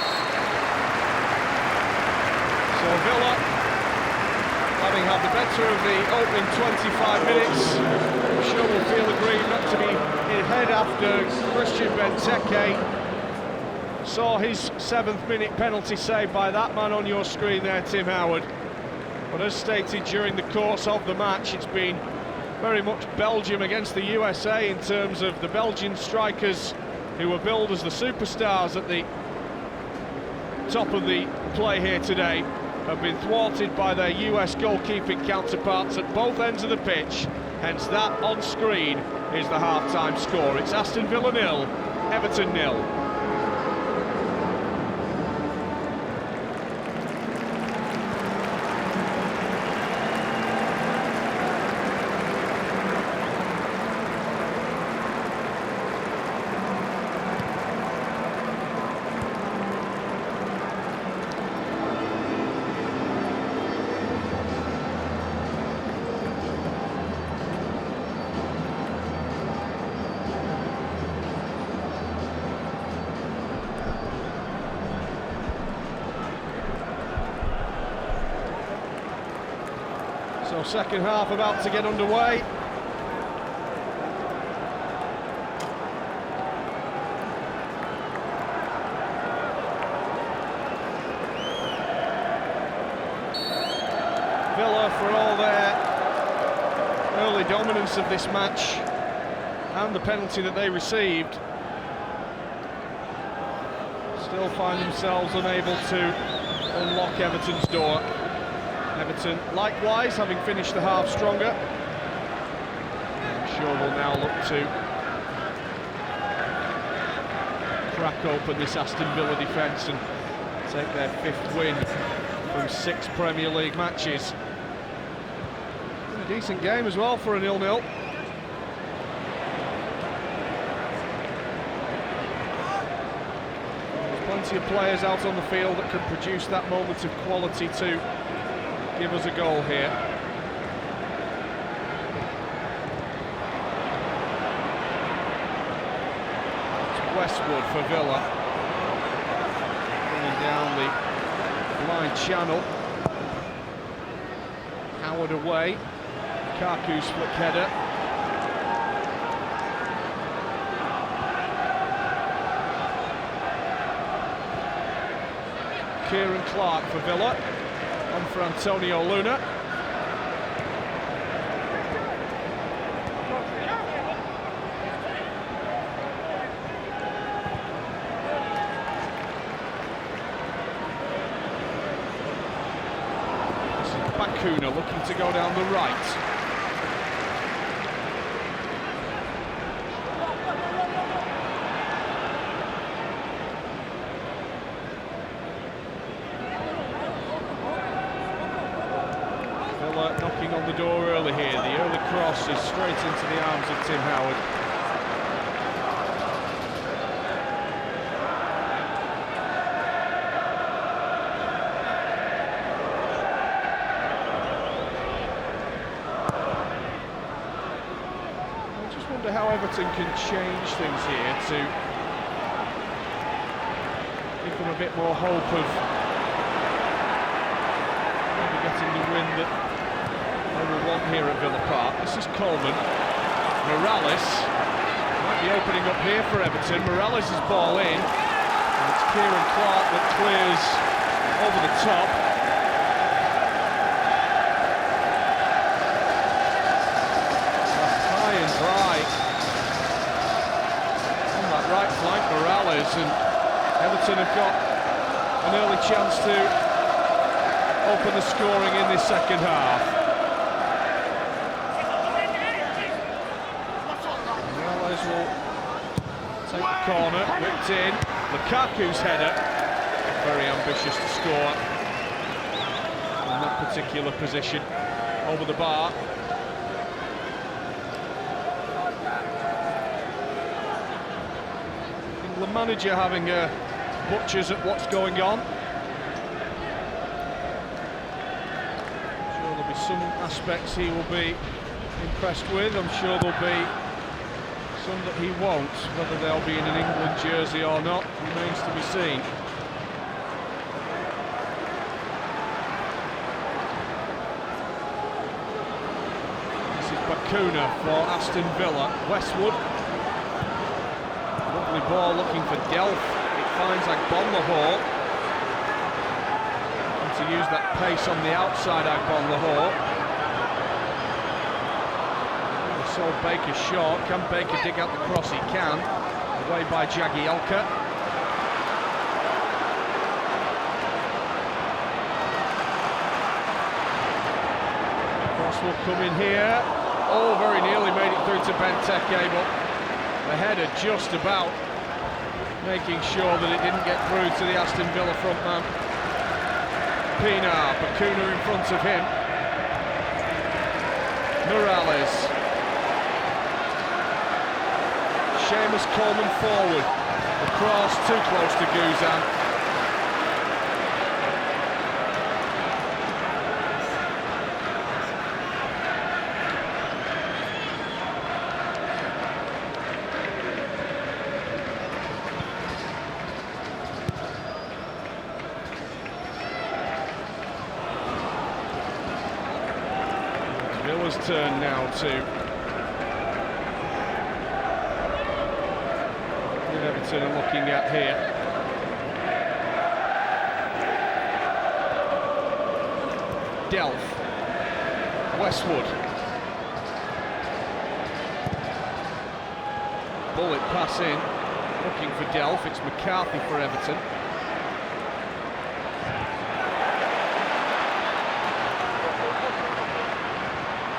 So Villa, having had the better of the opening 25 minutes, I'm sure will feel aggrieved not to be ahead after Christian Benteke saw his 7th minute penalty saved by that man on your screen there, Tim Howard. But as stated during the course of the match, it's been very much Belgium against the USA in terms of the Belgian strikers who were billed as the superstars at the top of the play here today have been thwarted by their US goalkeeping counterparts at both ends of the pitch. Hence that on screen is the half-time score. It's Aston Villa 0, Everton 0. So second half about to get underway. Villa, for all their early dominance of this match and the penalty that they received, still find themselves unable to unlock Everton's door. Everton, likewise, having finished the half stronger, I'm sure will now look to crack open this Aston Villa defence and take their 5th win from 6 Premier League matches. A decent game as well for a 0-0. There's plenty of players out on the field that can produce that moment of quality to give us a goal here. It's Westwood for Villa. Running down the blind channel. Howard away. Lukaku's flick header. Kieran Clark for Villa. On for Antonio Luna. This is Bakuna looking to go down the right. Knocking on the door early here. The early cross is straight into the arms of Tim Howard. I just wonder how Everton can change things here to give them a bit more hope of maybe getting the win that they will want here at Villa Park. This is Coleman. Morales might be opening up here for Everton. Morales' ball in. And it's Kieran Clark that clears over the top. High and dry on that right flank, Morales, and Everton have got an early chance to open the scoring in this second half. Will take the corner, whipped in. Lukaku's header, very ambitious to score in that particular position, over the bar. The manager having butchers at what's going on. I'm sure there'll be some aspects he will be impressed with. I'm sure there'll be Some that he won't. Whether they'll be in an England jersey or not remains to be seen. This is Bakuna for Aston Villa. Westwood. Lovely ball looking for Delph. It finds Agbonlahor. And to use that pace on the outside, Agbonlahor. So Baker short. Can Baker dig out the cross? He can. Away by Jagielka. Cross will come in here. Oh, very nearly made it through to Benteke, but the header just about making sure that it didn't get through to the Aston Villa front man. Pienaar, Bakuna in front of him. Morales. Seamus Coleman forward. The cross too close to Guzan. Villa's turn now to Everton are looking at here. Delph. Westwood. Bullet pass in. Looking for Delph. It's McCarthy for Everton.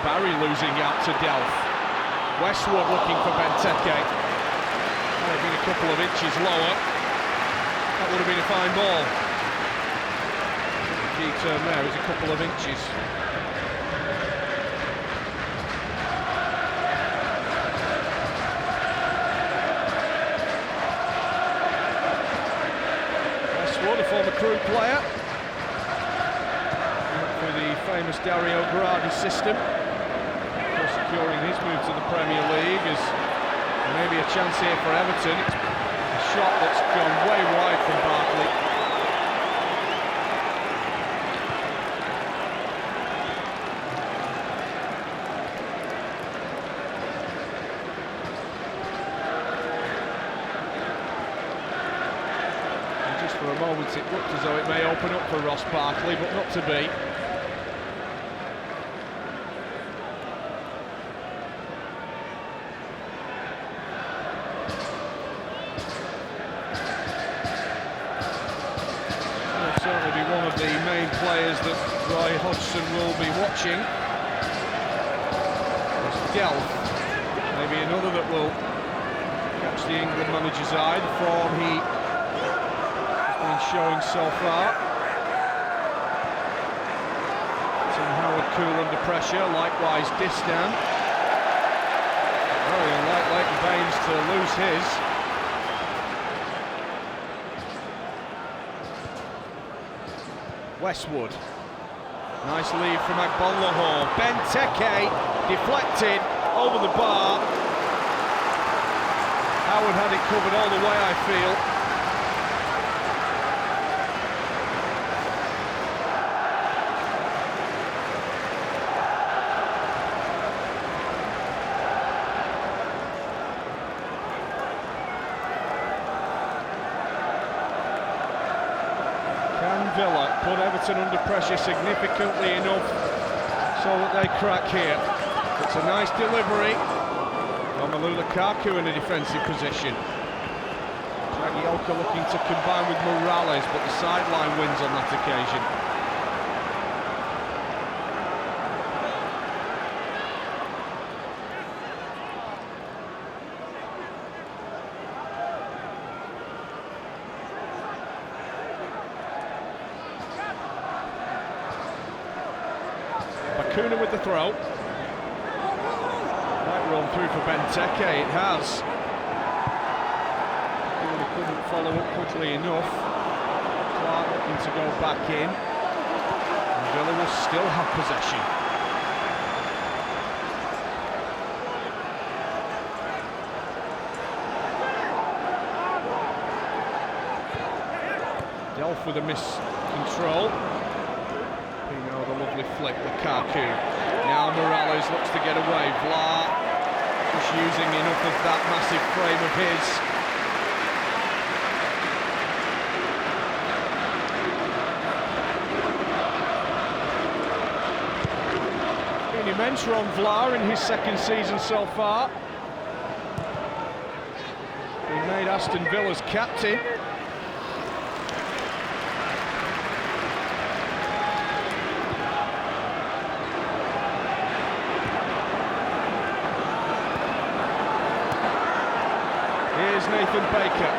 Barry losing out to Delph. Westwood looking for Benteke. Might have been a couple of inches lower. That would have been a fine ball. The key term there is a couple of inches. Westwood, a former Crewe player. For the famous Dario Gradi system. Securing his move to the Premier League as maybe a chance here for Everton. It's a shot that's gone way wide from Barkley. And just for a moment it looked as though it may open up for Ross Barkley, but not to be. Certainly be one of the main players that Roy Hodgson will be watching. There's Delph, maybe another that will catch the England manager's eye, the form he has been showing so far. Tim Howard cool under pressure, likewise Distan. Very unlikely Baines to lose his. Westwood, nice lead from Agbonlahor. Benteke deflected over the bar. Howard had it covered all the way, I feel. Villa put Everton under pressure significantly enough so that they crack here. It's a nice delivery. Romelu Lukaku in a defensive position. Jagielka looking to combine with Morales, but the sideline wins on that occasion. Bakuna with the throw. Might run through for Benteke, it has. He couldn't follow up quickly enough. Clark looking to go back in. And Villa will still have possession. with a miscontrol. The lovely flick, Lukaku. Now Morales looks to get away. Vla just using enough of that massive frame of his. Been immense on Vla in his second season so far. He made Aston Villa's captain. Here's Nathan Baker.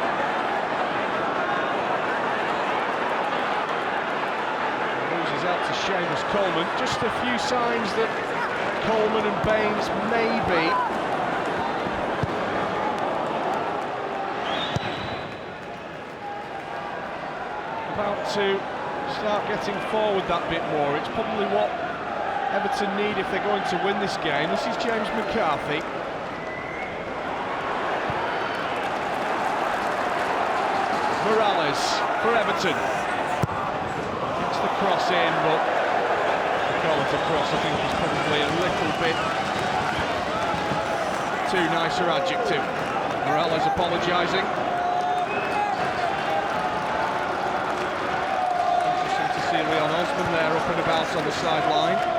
Loses out to Seamus Coleman. Just a few signs that Coleman and Baines may be about to start getting forward that bit more. It's probably what Everton need if they're going to win this game. This is James McCarthy. Morales for Everton. Gets the cross in, but the call of the cross I think is probably a little bit too nice an adjective. Morales apologising. Interesting to see Leon Osman there up and about on the sideline.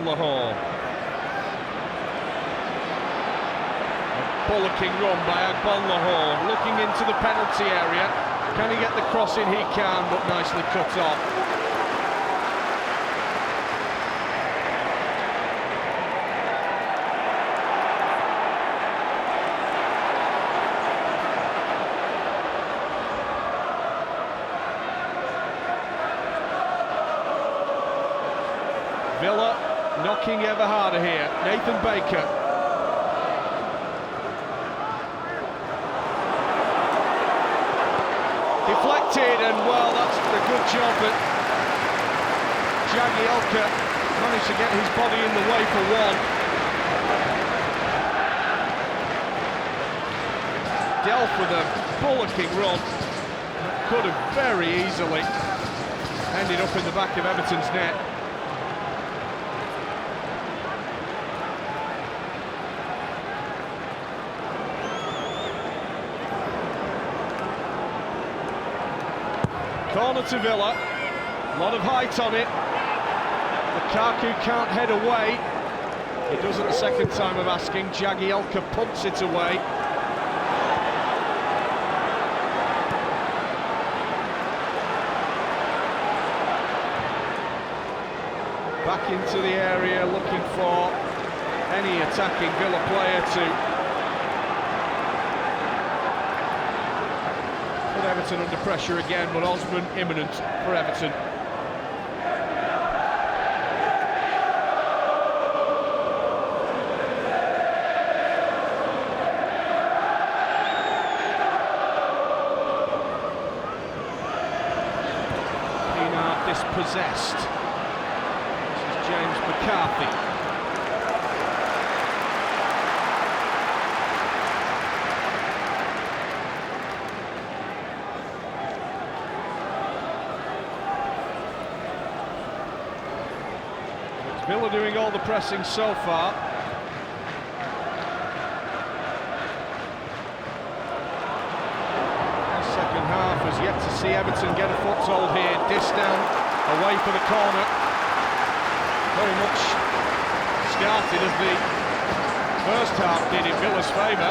Lahore. A bullocking run by Agbon Lahore, looking into the penalty area. Can he get the cross in? He can, but nicely cut off. Villa knocking ever harder here. Nathan Baker. Deflected, and well, that's a good job that Jagielka managed to get his body in the way for one. Delph with a bullocking run. Could have very easily ended up in the back of Everton's net. Corner to Villa, a lot of height on it. Lukaku can't head away. He does it the second time of asking. Jagielka punts it away. Back into the area, looking for any attacking Villa player to Everton under pressure again, but Osman imminent for Everton. Pienaar dispossessed. This is James McCarthy. Villa doing all the pressing so far. The second half has yet to see Everton get a foothold here. Distan away for the corner. Very much started as the first half did in Villa's favour.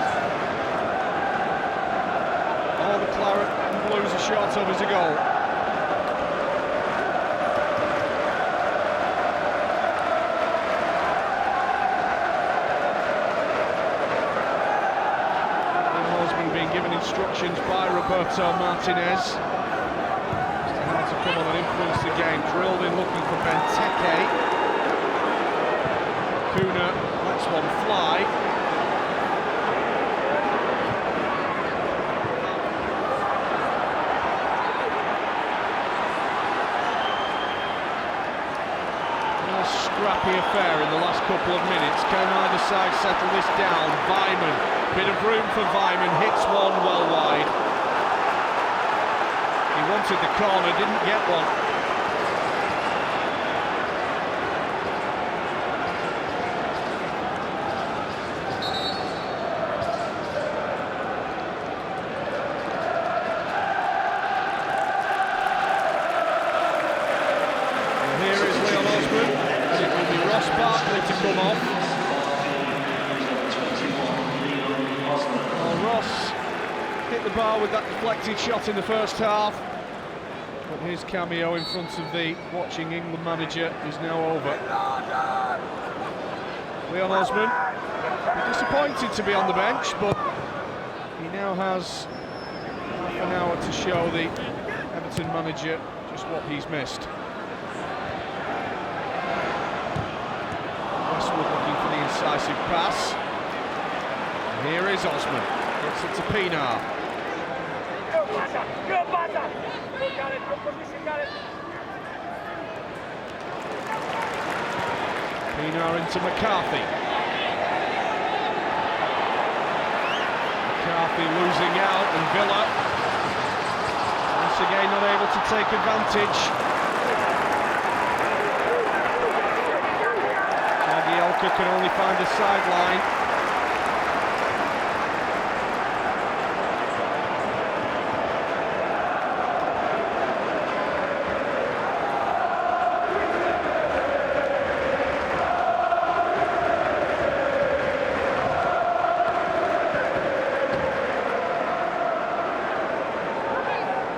All the claret and blues are short of as a goal. Given instructions by Roberto Martinez as to how to come on and influence the game. Drilled in looking for Benteke. Kuna lets lets one fly. Scrappy affair in the last couple of minutes. Can either side settle this down? Vyman, bit of room for Vyman, hits one well wide. He wanted the corner, didn't get one. And here is Leon Osman. It will be Ross Barkley to come off. Well, Ross hit the bar with that deflected shot in the first half, but his cameo in front of the watching England manager is now over. Leon Osman, disappointed to be on the bench, but he now has half an hour to show the Everton manager just what he's missed. Looking for the incisive pass. And here is Osman. Gets it to Pinar. Pinar into McCarthy. McCarthy losing out, and Villa once again not able to take advantage. Can only find the sideline.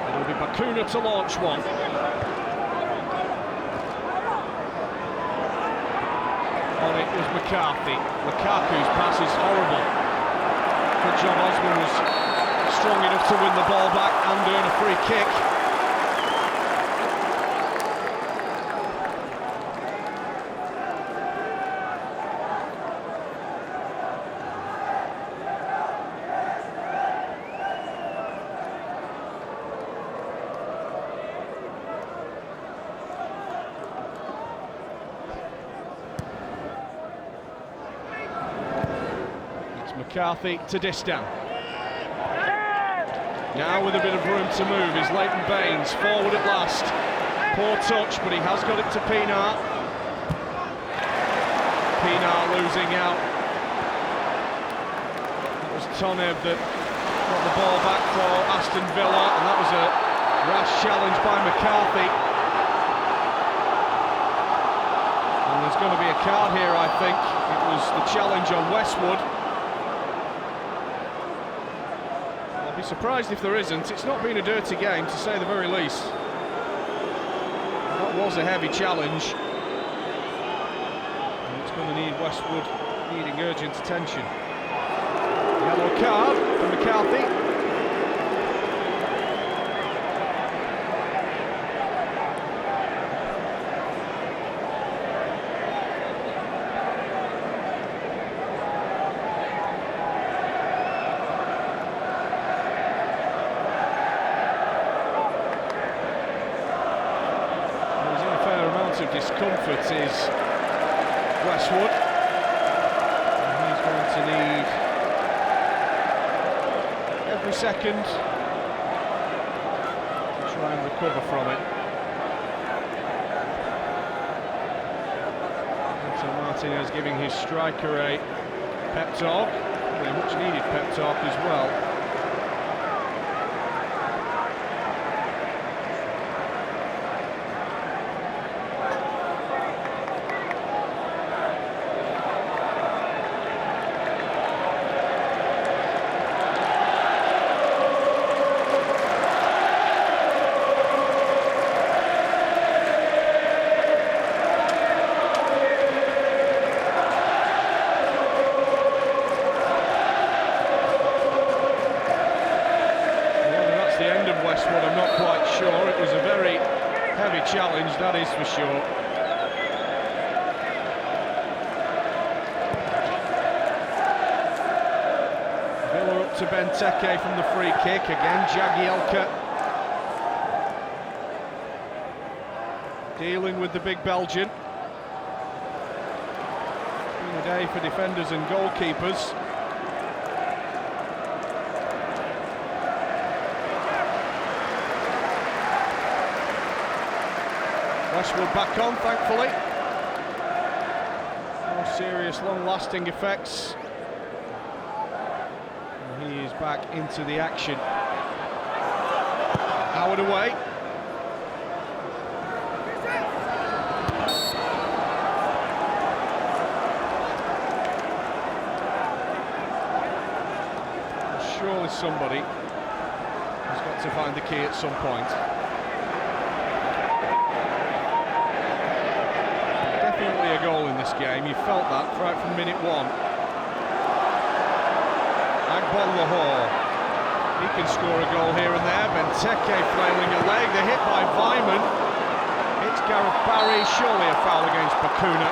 It'll be Bakuna to launch one. It was McCarthy. Lukaku's pass is horrible. Good job, Osman was strong enough to win the ball back and earn a free kick. McCarthy to Distan. Now with a bit of room to move is Leighton Baines, forward at last. Poor touch, but he has got it to Pinar. Pinar losing out. That was Tonev that got the ball back for Aston Villa, and that was a rash challenge by McCarthy. And there's going to be a card here, I think. It was the challenge on Westwood. I'll be surprised if there isn't. It's not been a dirty game, to say the very least. That was a heavy challenge. And it's going to need Westwood needing urgent attention. Yellow card for McCarthy. Of discomfort is Westwood, and he's going to need every second to try and recover from it. So Martinez giving his striker a pep talk, a much needed pep talk as well. I'm not quite sure. It was a very heavy challenge, that is for sure. Benteke from the free kick, again Jagielka dealing with the big Belgian. Been a day for defenders and goalkeepers. Westwood back on, thankfully. No serious, long-lasting effects. And he is back into the action. Howard away. Surely somebody has got to find the key at some point. Definitely a goal in this game, you felt that right from minute one. Agbon Lahore, he can score a goal here and there. Benteke flailing a leg, the hit by Vyman. It's Gareth Barry, surely a foul against Bakuna.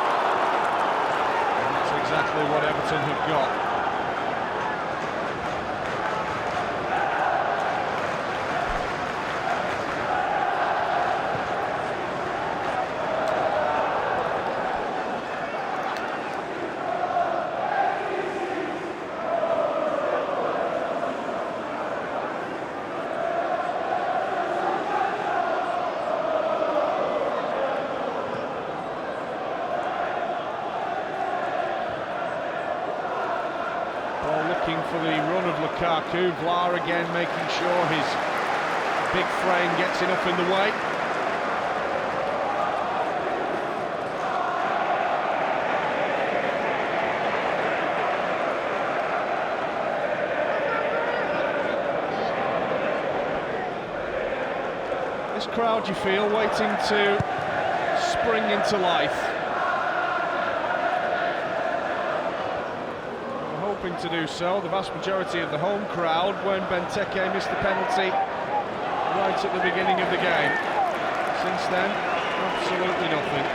And that's exactly what Everton have got. Looking for the run of Lukaku. Vlaar again making sure his big frame gets enough in the way. This crowd, you feel, waiting to spring into life. To do so, the vast majority of the home crowd when Benteke missed the penalty right at the beginning of the game. Since then, absolutely nothing.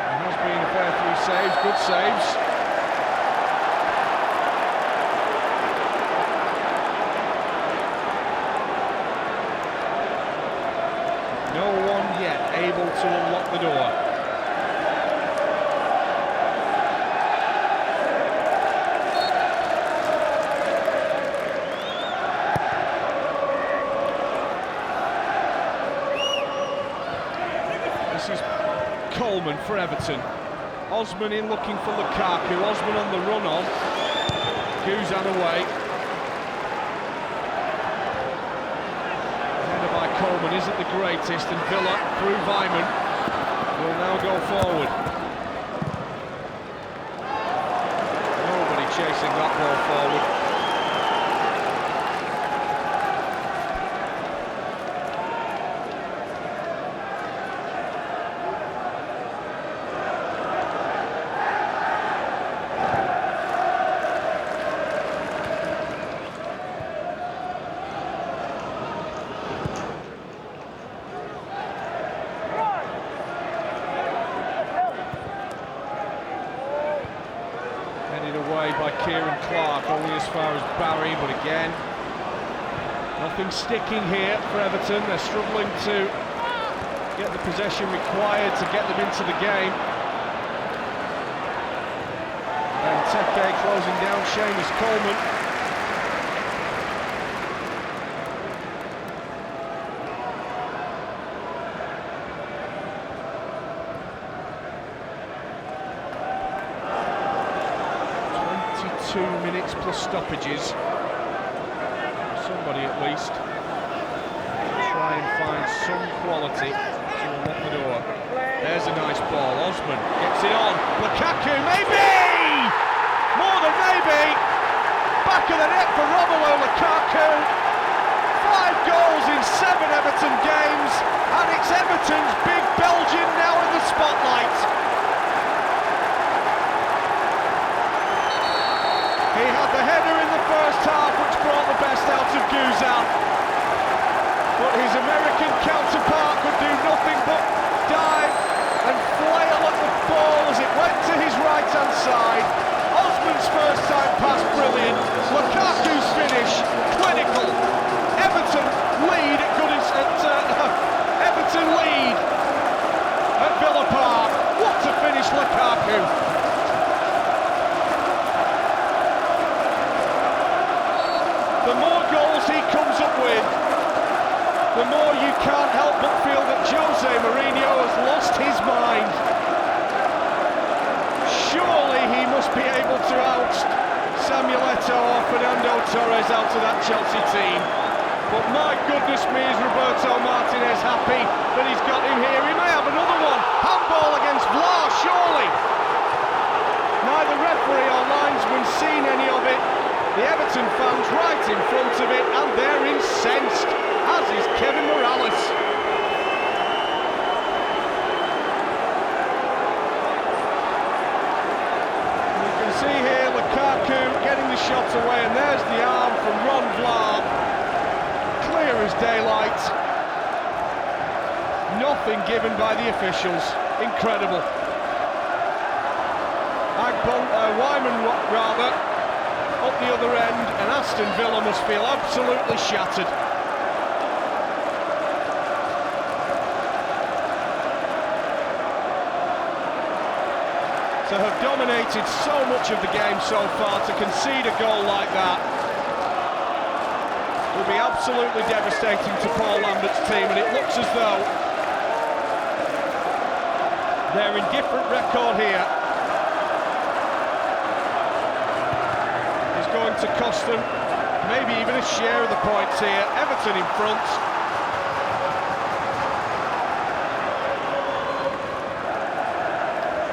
There has been a fair few saves, good saves. No one yet able to unlock the door. This is Coleman for Everton. Osman in looking for Lukaku. Osman on the run on. Goodison away. Header by Coleman isn't the greatest, and Villa through Vyman will now go forward. Nobody chasing that ball forward. By Kieran Clark, only as far as Barry, but again, nothing sticking here for Everton. They're struggling to get the possession required to get them into the game. Benteke closing down Seamus Coleman. Minutes plus stoppages. Somebody at least try and find some quality to unlock the door. There's a nice ball. Osman gets it on. Lukaku, maybe! More than maybe! Back of the net for Romelu Lukaku. 5 goals in 7 Everton games, and it's Everton's big Belgian now in the spotlight. He had the header in the first half, which brought the best out of Goodison. But his American counterpart could do nothing but dive and flail at the ball as it went to his right-hand side. with, the more you can't help but feel that Jose Mourinho has lost his mind. Surely he must be able to oust Samuel Eto'o or Fernando Torres out of that Chelsea team. But my goodness me, is Roberto Martinez happy that he's got him here. He may have another one. Handball against Vla, surely. Neither referee or linesman seen any of it. The Everton fans right in front of it, and they're incensed, as is Kevin Morales. You can see here Lukaku getting the shot away, and there's the arm from Ron Vlaar. Clear as daylight. Nothing given by the officials. Incredible. Wyman rather, up the other end, and Aston Villa must feel absolutely shattered. To have dominated so much of the game so far, to concede a goal like that will be absolutely devastating to Paul Lambert's team, and it looks as though they're in different record here. It's going to cost them maybe even a share of the points here. Everton in front.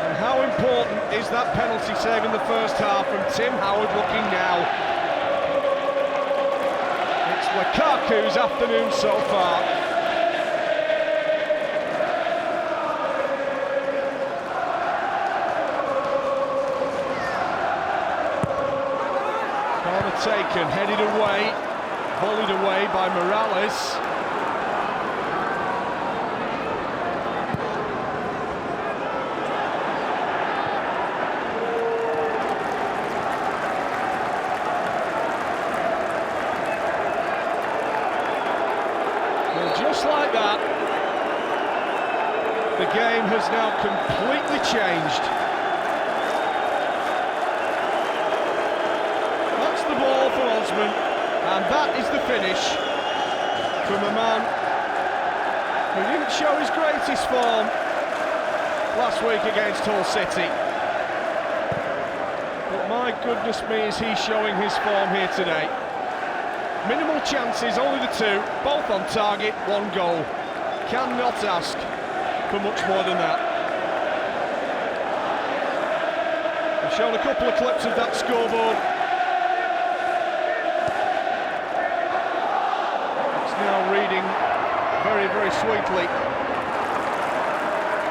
And how important is that penalty save in the first half from Tim Howard looking now? It's Lukaku's afternoon so far. Taken, headed away, volleyed away by Morales. Well, just like that, the game has now completely changed. Ball for Osman, and that is the finish from a man who didn't show his greatest form last week against Hull City, but my goodness me, is he showing his form here today. Minimal chances, only the two, both on target, one goal. Cannot ask for much more than that. I've shown a couple of clips of that scoreboard. Now reading very, very sweetly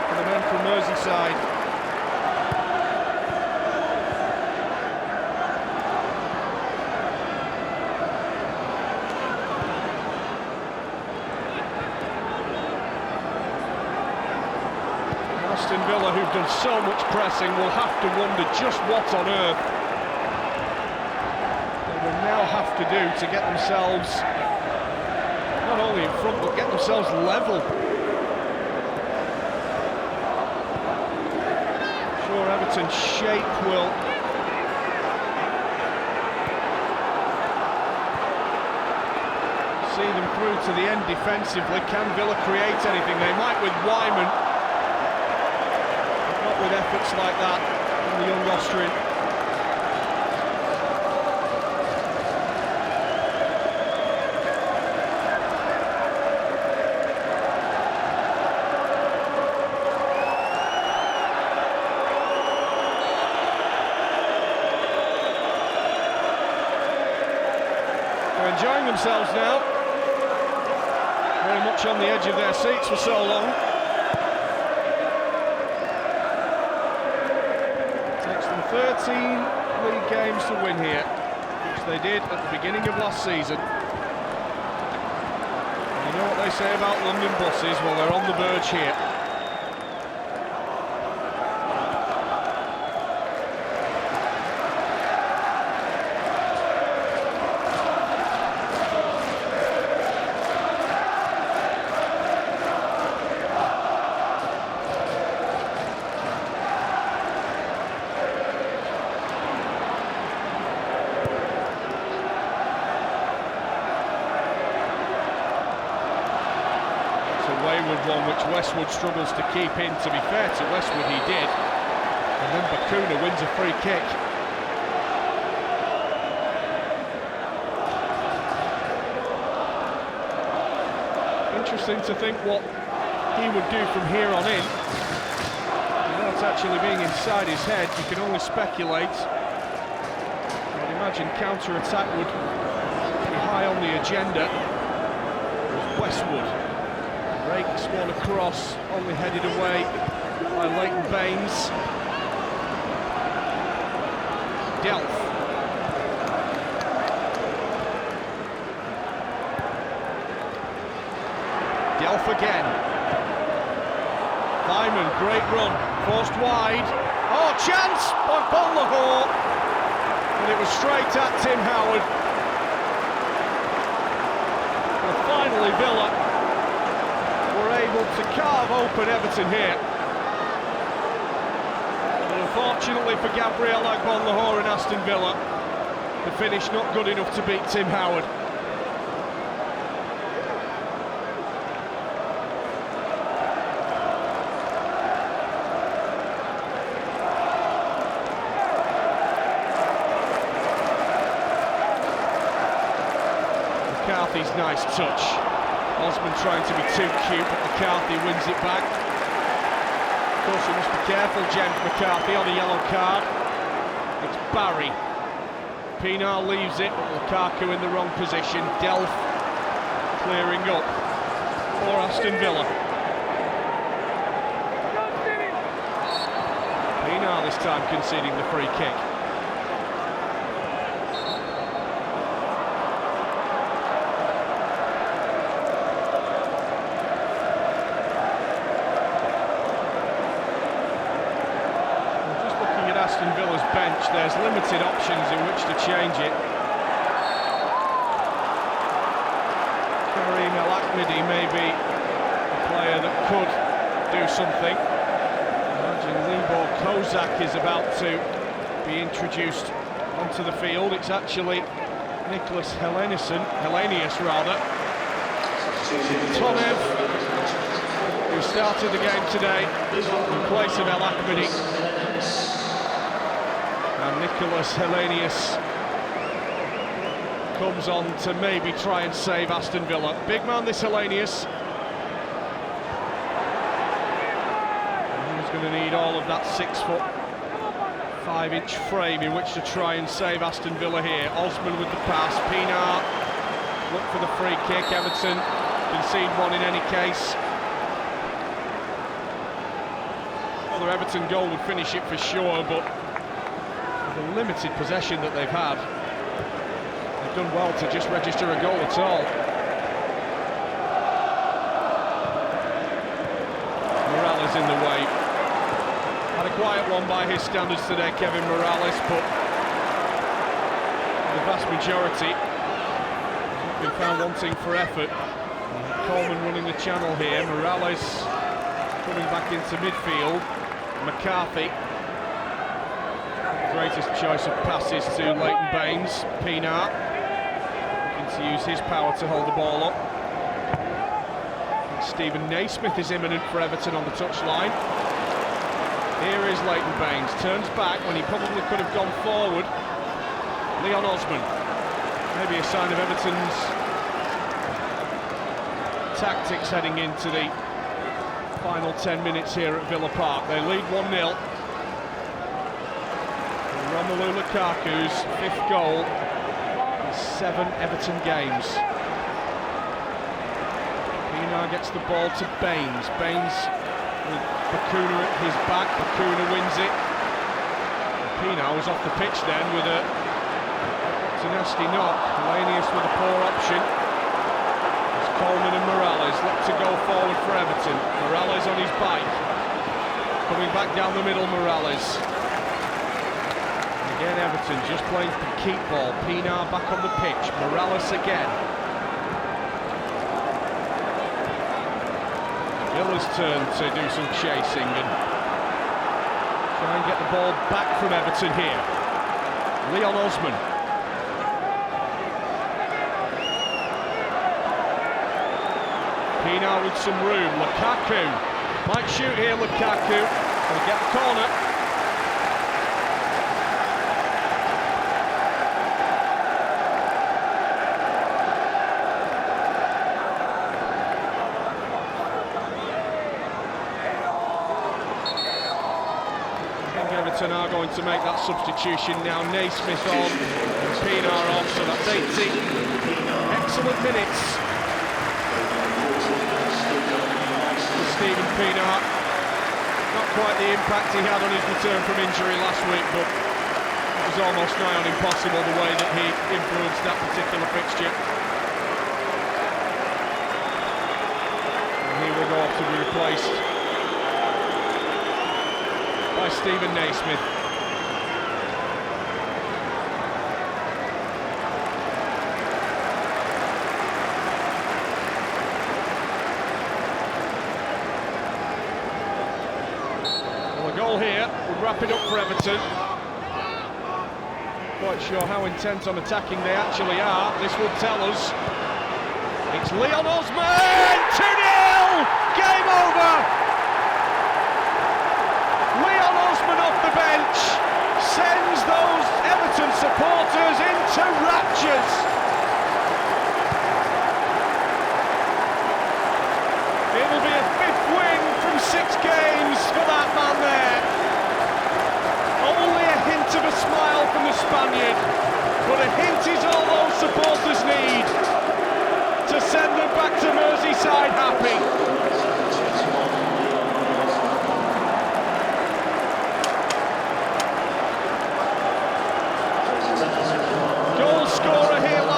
for the men from Merseyside. Aston Villa, who've done so much pressing, will have to wonder just what on earth they will now have to do to get themselves not only in front, but get themselves level. Sure, Everton's shape will see them through to the end defensively. Can Villa create anything? They might with Wyman, but not with efforts like that from the young Austrian. Enjoying themselves now, very much on the edge of their seats for so long. It takes them 13 league games to win here, which they did at the beginning of last season. And you know what they say about London buses? Well, they're on the verge here. forward one, which Westwood struggles to keep in. To be fair to Westwood, he did. And then Bakuna wins a free kick. Interesting to think what he would do from here on in. Without actually being inside his head, you can only speculate. I'd imagine counter-attack would be high on the agenda. Westwood rakes one across, only headed away by Leighton Baines. Delph. Delph again. Lyman, great run, forced wide. Oh, chance by Bonlahor. And it was straight at Tim Howard. And finally Villa were able to carve open Everton here. But unfortunately for Gabriel Agbonlahor and Aston Villa, the finish not good enough to beat Tim Howard. McCarthy's nice touch. Osman trying to be too cute, but McCarthy wins it back. Of course, you must be careful, James McCarthy, on a yellow card. It's Barry. Pienaar leaves it, but Lukaku in the wrong position. Delph clearing up for Aston Villa. Pienaar this time conceding the free kick. Aston Villa's bench, there's limited options in which to change it. Karim El Ahmadi may be a player that could do something. I imagine Libor Kozak is about to be introduced onto the field. It's actually Nicholas Hellenius Tonev, who started the game today in place of El Ahmadi. And Nicholas Hellenius comes on to maybe try and save Aston Villa. Big man, this Hellenius. And he's going to need all of that 6'5" frame in which to try and save Aston Villa here. Osman with the pass. Pienaar look for the free kick. Everton concede one in any case. Well, the Everton goal would finish it for sure, but the limited possession that they've had, they've done well to just register a goal at all. Morales in the way. Had a quiet one by his standards today, Kevin Morales, but the vast majority have been found wanting for effort. Coleman running the channel here. Morales coming back into midfield. McCarthy. Greatest choice of passes to Leighton Baines. Pienaar looking to use his power to hold the ball up. Stephen Naismith is imminent for Everton on the touchline. Here is Leighton Baines, turns back when he probably could have gone forward. Leon Osman, maybe a sign of Everton's tactics heading into the final 10 minutes here at Villa Park. They lead 1-0. Romelu Lukaku's 5th goal in 7 Everton games. Pienaar gets the ball to Baines. Baines with Bakuna at his back. Bakuna wins it. Pienaar was off the pitch then with a nasty knock. Hellenius with a poor option. It's Coleman and Morales look to go forward for Everton. Morales on his bike. Coming back down the middle, Morales. Again, Everton just playing for keep ball. Pienaar back on the pitch. Morales again. Villa's turn to do some chasing and try and get the ball back from Everton here. Leon Osman. Pienaar with some room. Lukaku might shoot here. Lukaku will get the corner. Everton are going to make that substitution now. Naismith on and Pienaar off, so that's 80 excellent minutes for Stephen Pienaar. Not quite the impact he had on his return from injury last week, but it was almost nigh on impossible the way that he influenced that particular fixture. And he will go off to be replaced by Stephen Naismith. Well, a goal here would wrap it up for Everton. Quite sure how intent on attacking they actually are. This will tell us. It's Leon Osman! 2-0! Game over! Leon Osman off the bench sends those Everton supporters into raptures. It will be a 5th win from 6 games for that man there. Only a hint of a smile from the Spaniard, but a hint is all those supporters need to send them back to Merseyside happy.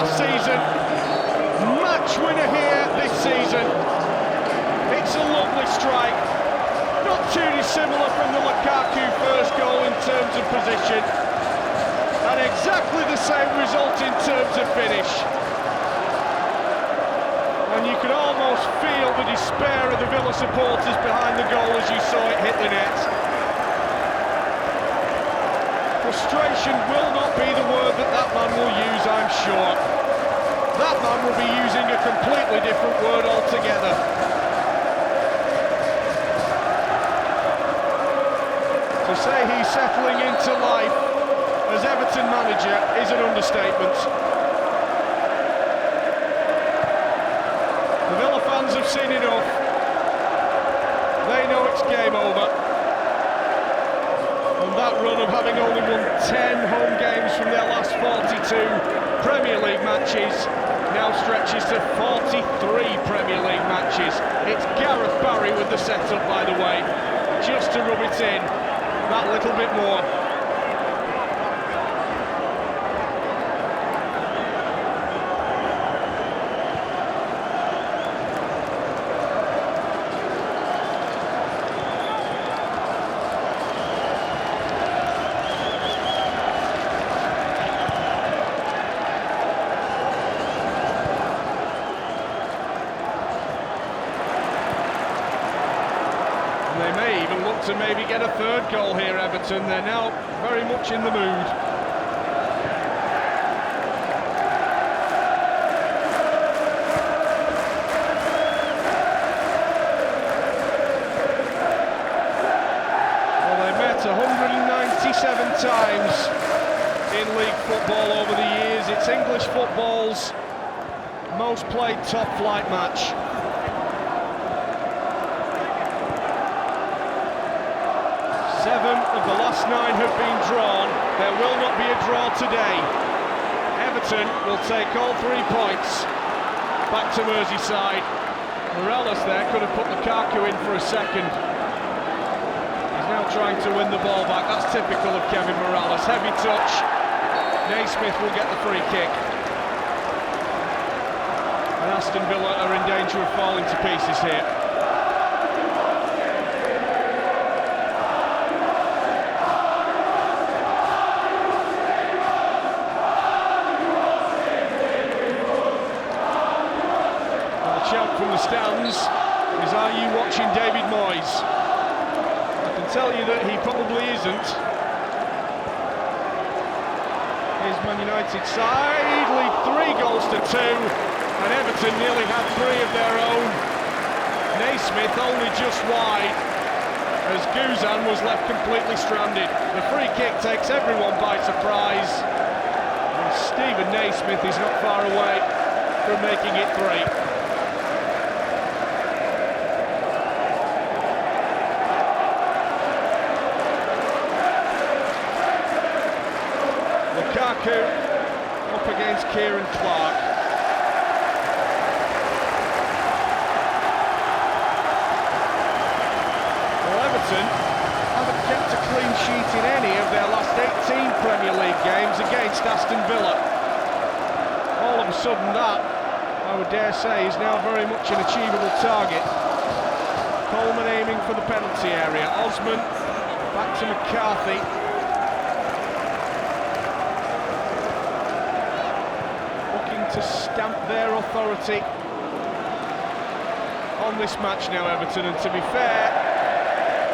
Season, match winner here this season. It's a lovely strike, not too dissimilar from the Lukaku first goal in terms of position, and exactly the same result in terms of finish. And you could almost feel the despair of the Villa supporters behind the goal as you saw it hit the net. Frustration will not be the word that man will use, I'm sure. That man will be using a completely different word altogether. To say he's settling into life as Everton manager is an understatement. The Villa fans have seen enough. They know it's game over. And that run of having only won 10 home games from their last 42 Premier League matches now stretches to 43 Premier League matches. It's Gareth Barry with the setup, by the way, just to rub it in that little bit more. To maybe get a 3rd goal here, Everton. They're now very much in the mood. Well, they met 197 times in league football over the years. It's English football's most played top flight match. 7 of the last 9 have been drawn. There will not be a draw today. Everton will take all 3 points back to Merseyside. Morales there could have put Lukaku in for a second. He's now trying to win the ball back. That's typical of Kevin Morales. Heavy touch. Naismith will get the free kick. And Aston Villa are in danger of falling to pieces here. From the stands is, are you watching David Moyes? I can tell you that he probably isn't. Here's Man United side, lead 3 goals to 2, and Everton nearly had 3 of their own. Naismith only just wide as Goodison was left completely stranded. The free kick takes everyone by surprise. And Stephen Naismith is not far away from making it 3. Lukaku up against Kieran Clark. Well, Everton haven't kept a clean sheet in any of their last 18 Premier League games against Aston Villa. All of a sudden that, I would dare say, is now very much an achievable target. Coleman aiming for the penalty area. Osman back to McCarthy. To stamp their authority on this match now, Everton, and to be fair,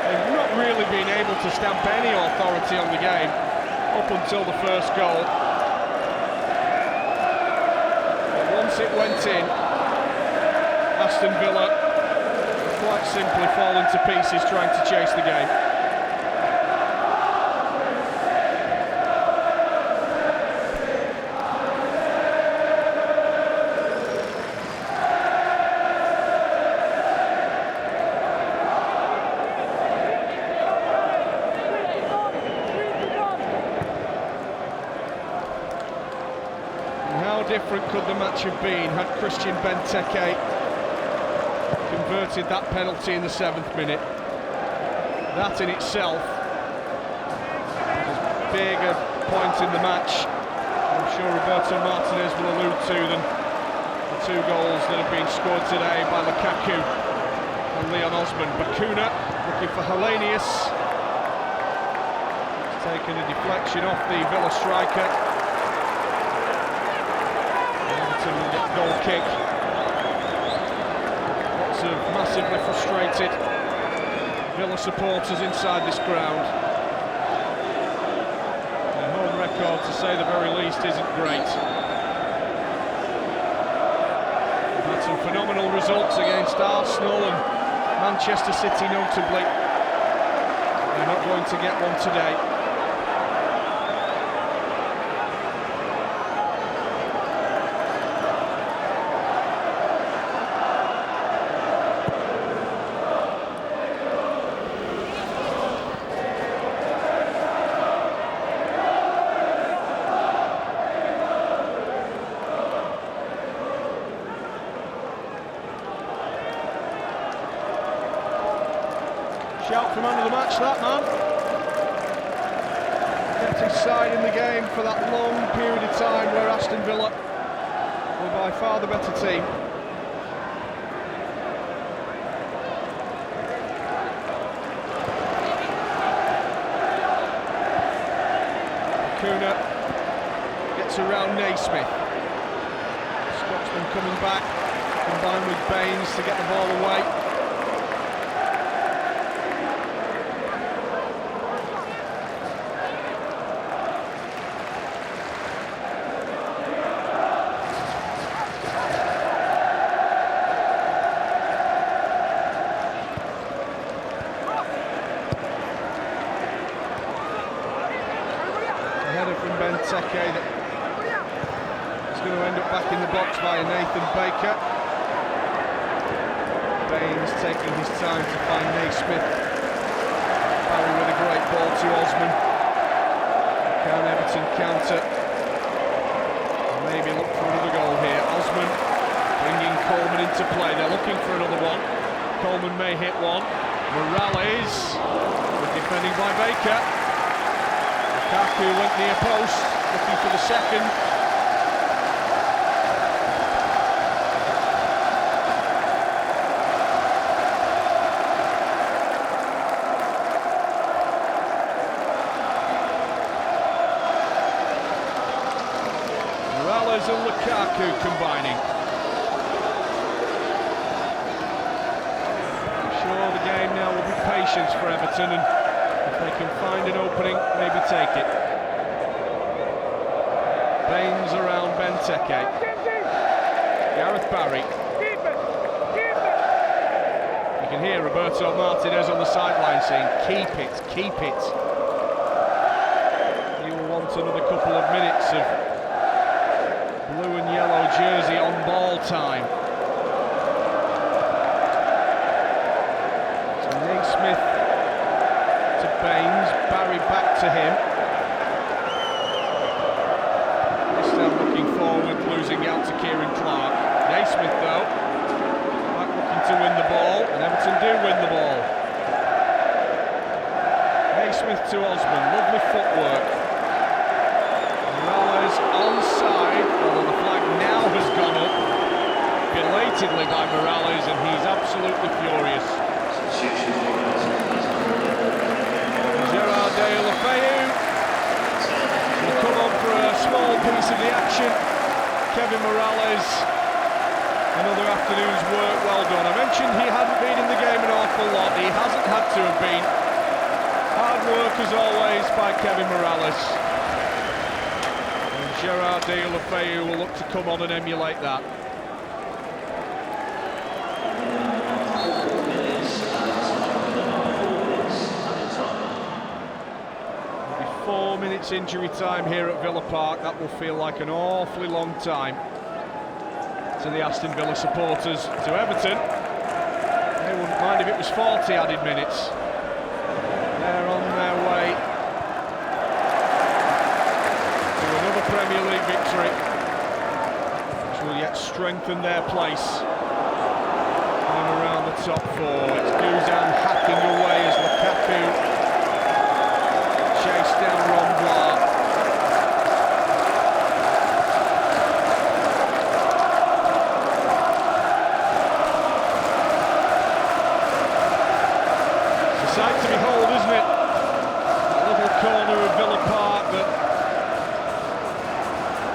they've not really been able to stamp any authority on the game up until the first goal. But once it went in, Aston Villa quite simply fallen to pieces trying to chase the game. How different could the match have been had Christian Benteke converted that penalty in the 7th minute? That in itself is as big a point in the match, I'm sure Roberto Martinez will allude to, than the 2 goals that have been scored today by Lukaku and Leon Osman. Bakuna looking for Hellenius. He's taken a deflection off the Villa striker. Goal kick. Lots of massively frustrated Villa supporters inside this ground. Their home record, to say the very least, isn't great. They've had some phenomenal results against Arsenal and Manchester City notably. They're not going to get one today. Shout from under the match, that man. Kept his side in the game for that long period of time where Aston Villa were by far the better team. Bakuna gets around Naismith. Scotsman coming back, combined with Baines to get the ball away. From Benteke that is going to end up back in the box via Nathan Baker. Baines taking his time to find Naismith. Barry with a great ball to Osman. Can Everton counter? Maybe look for another goal here. Osman bringing Coleman into play. They're looking for another one. Coleman may hit one. Morales, good defending by Baker. Lukaku went near post, looking for the second. Morales and Lukaku combining. I'm sure the game now will be patience for Everton, and if they can find an opening, maybe take it. Baines around Benteke. Gareth Barry. can hear Roberto Martinez on the sideline saying, keep it, keep it. He will want another couple of minutes of blue and yellow jersey on ball time. So Naismith to Baines, Barry back to him. This time looking forward, losing out to Kieran Clark. Naismith though, back looking to win the ball, and Everton do win the ball. Naismith to Osman, lovely footwork. Morales onside, although the flag now has gone up, belatedly by Morales, and he's absolutely furious. Gerard Deulofeu will come on for a small piece of the action. Kevin Morales, another afternoon's work well done. I mentioned he hadn't been in the game an awful lot. He hasn't had to have been. Hard work as always by Kevin Morales. And Gerard Deulofeu will look to come on and emulate that. 4 minutes injury time here at Villa Park. That will feel like an awfully long time to the Aston Villa supporters. To Everton, they wouldn't mind if it was 40 added minutes. They're on their way to another Premier League victory, which will yet strengthen their place in and around the top four. It's Goodison hacking away as Lukaku chase down Romelu. It's a sight to behold, isn't it? That little corner of Villa Park that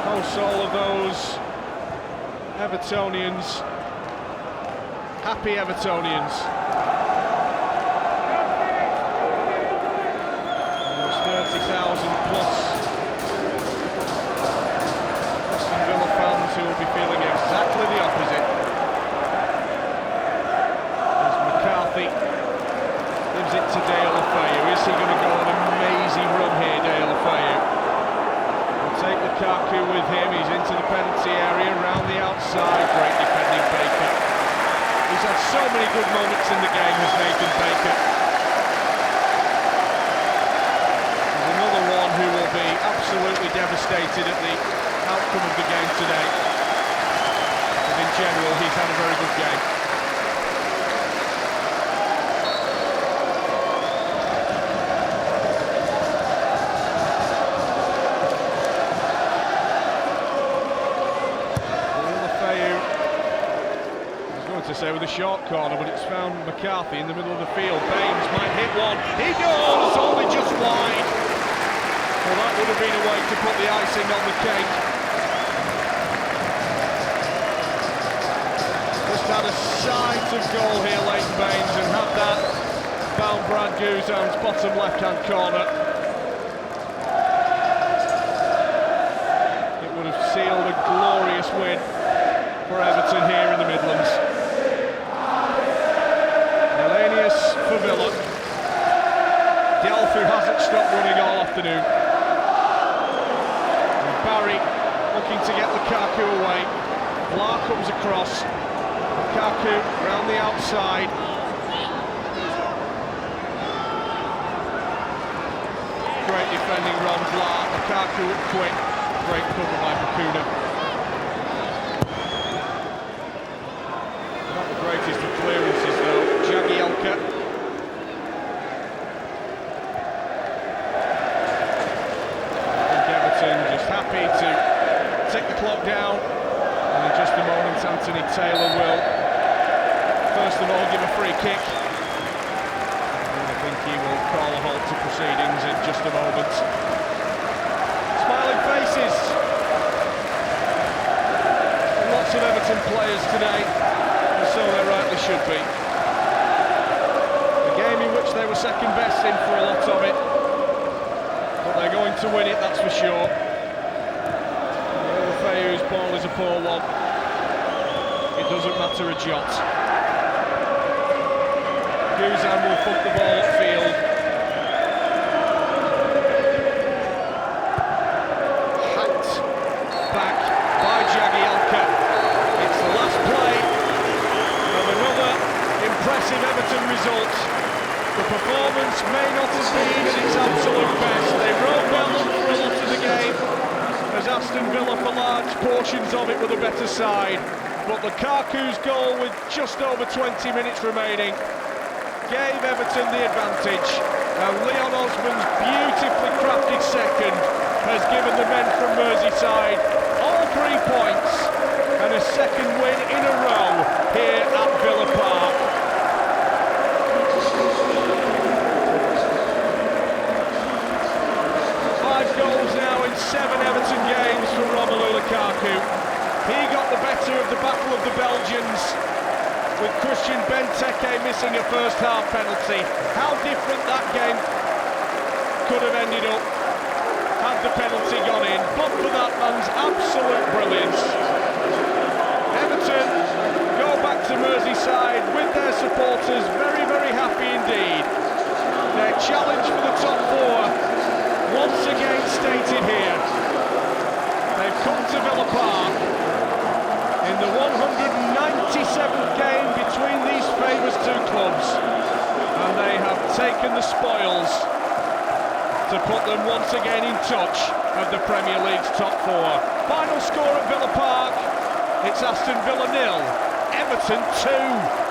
hosts all of those Evertonians, happy Evertonians. 30,000 plus Aston Villa fans who will be feeling exactly the opposite. As McCarthy gives it to Deulofeu. Is he going to go on an amazing run here, Deulofeu? He'll take Lukaku with him. He's into the penalty area, round the outside. Great defending, Baker. He's had so many good moments in the game, has Nathan Baker. Who will be absolutely devastated at the outcome of the game today. But in general, he's had a very good game. Deulofeu, I was going to say with a short corner, but it's found McCarthy in the middle of the field. Baines might hit one. He does, only just wide. Well, that would have been a way to put the icing on the cake. Just had a sight of goal here, Leighton Baines, and had that found Brad Guzan's bottom left-hand corner. It would have sealed a glorious win for Everton here in the Midlands. Elenius for Villa. Delphi hasn't stopped running all afternoon. Barry looking to get Lukaku away. Clark comes across. Lukaku round the outside. Great defending, Ron Clark. Lukaku up quick. Great cover by Bakuna. Not the greatest of clearances though. Jagielka. Just happy to take the clock down, and in just a moment Anthony Taylor will first of all give a free kick, and I think he will call a halt to proceedings in just a moment. Smiling faces, lots of Everton players today, and so they rightly should be. A game in which they were second best in for a lot of it, but they're going to win it, that's for sure. Deulofeu's ball is a poor one. It doesn't matter a jot. Goodison will pump the ball upfield. Hacked back by Jagielka. It's the last play of another impressive Everton result. The performance may not have been at its absolute best. They rode well up for a lot of the game, as Aston Villa for large portions of it were the better side. But Lukaku's goal with just over 20 minutes remaining gave Everton the advantage, and Leon Osman's beautifully crafted second has given the men from Merseyside all 3 points and a second win in a row here at Villa Park. 5 goals now in 7 Everton games for Romelu Lukaku. He got the better of the Battle of the Belgians, with Christian Benteke missing a first-half penalty. How different that game could have ended up had the penalty gone in, but for that man's absolute brilliance. Everton go back to Merseyside with their supporters very, very happy indeed. Their challenge for the top 4 once again stated here. They've come to Villa Park in the 197th game between these famous 2 clubs, and they have taken the spoils to put them once again in touch of the Premier League's top 4. Final score at Villa Park, it's Aston Villa 0, Everton 2.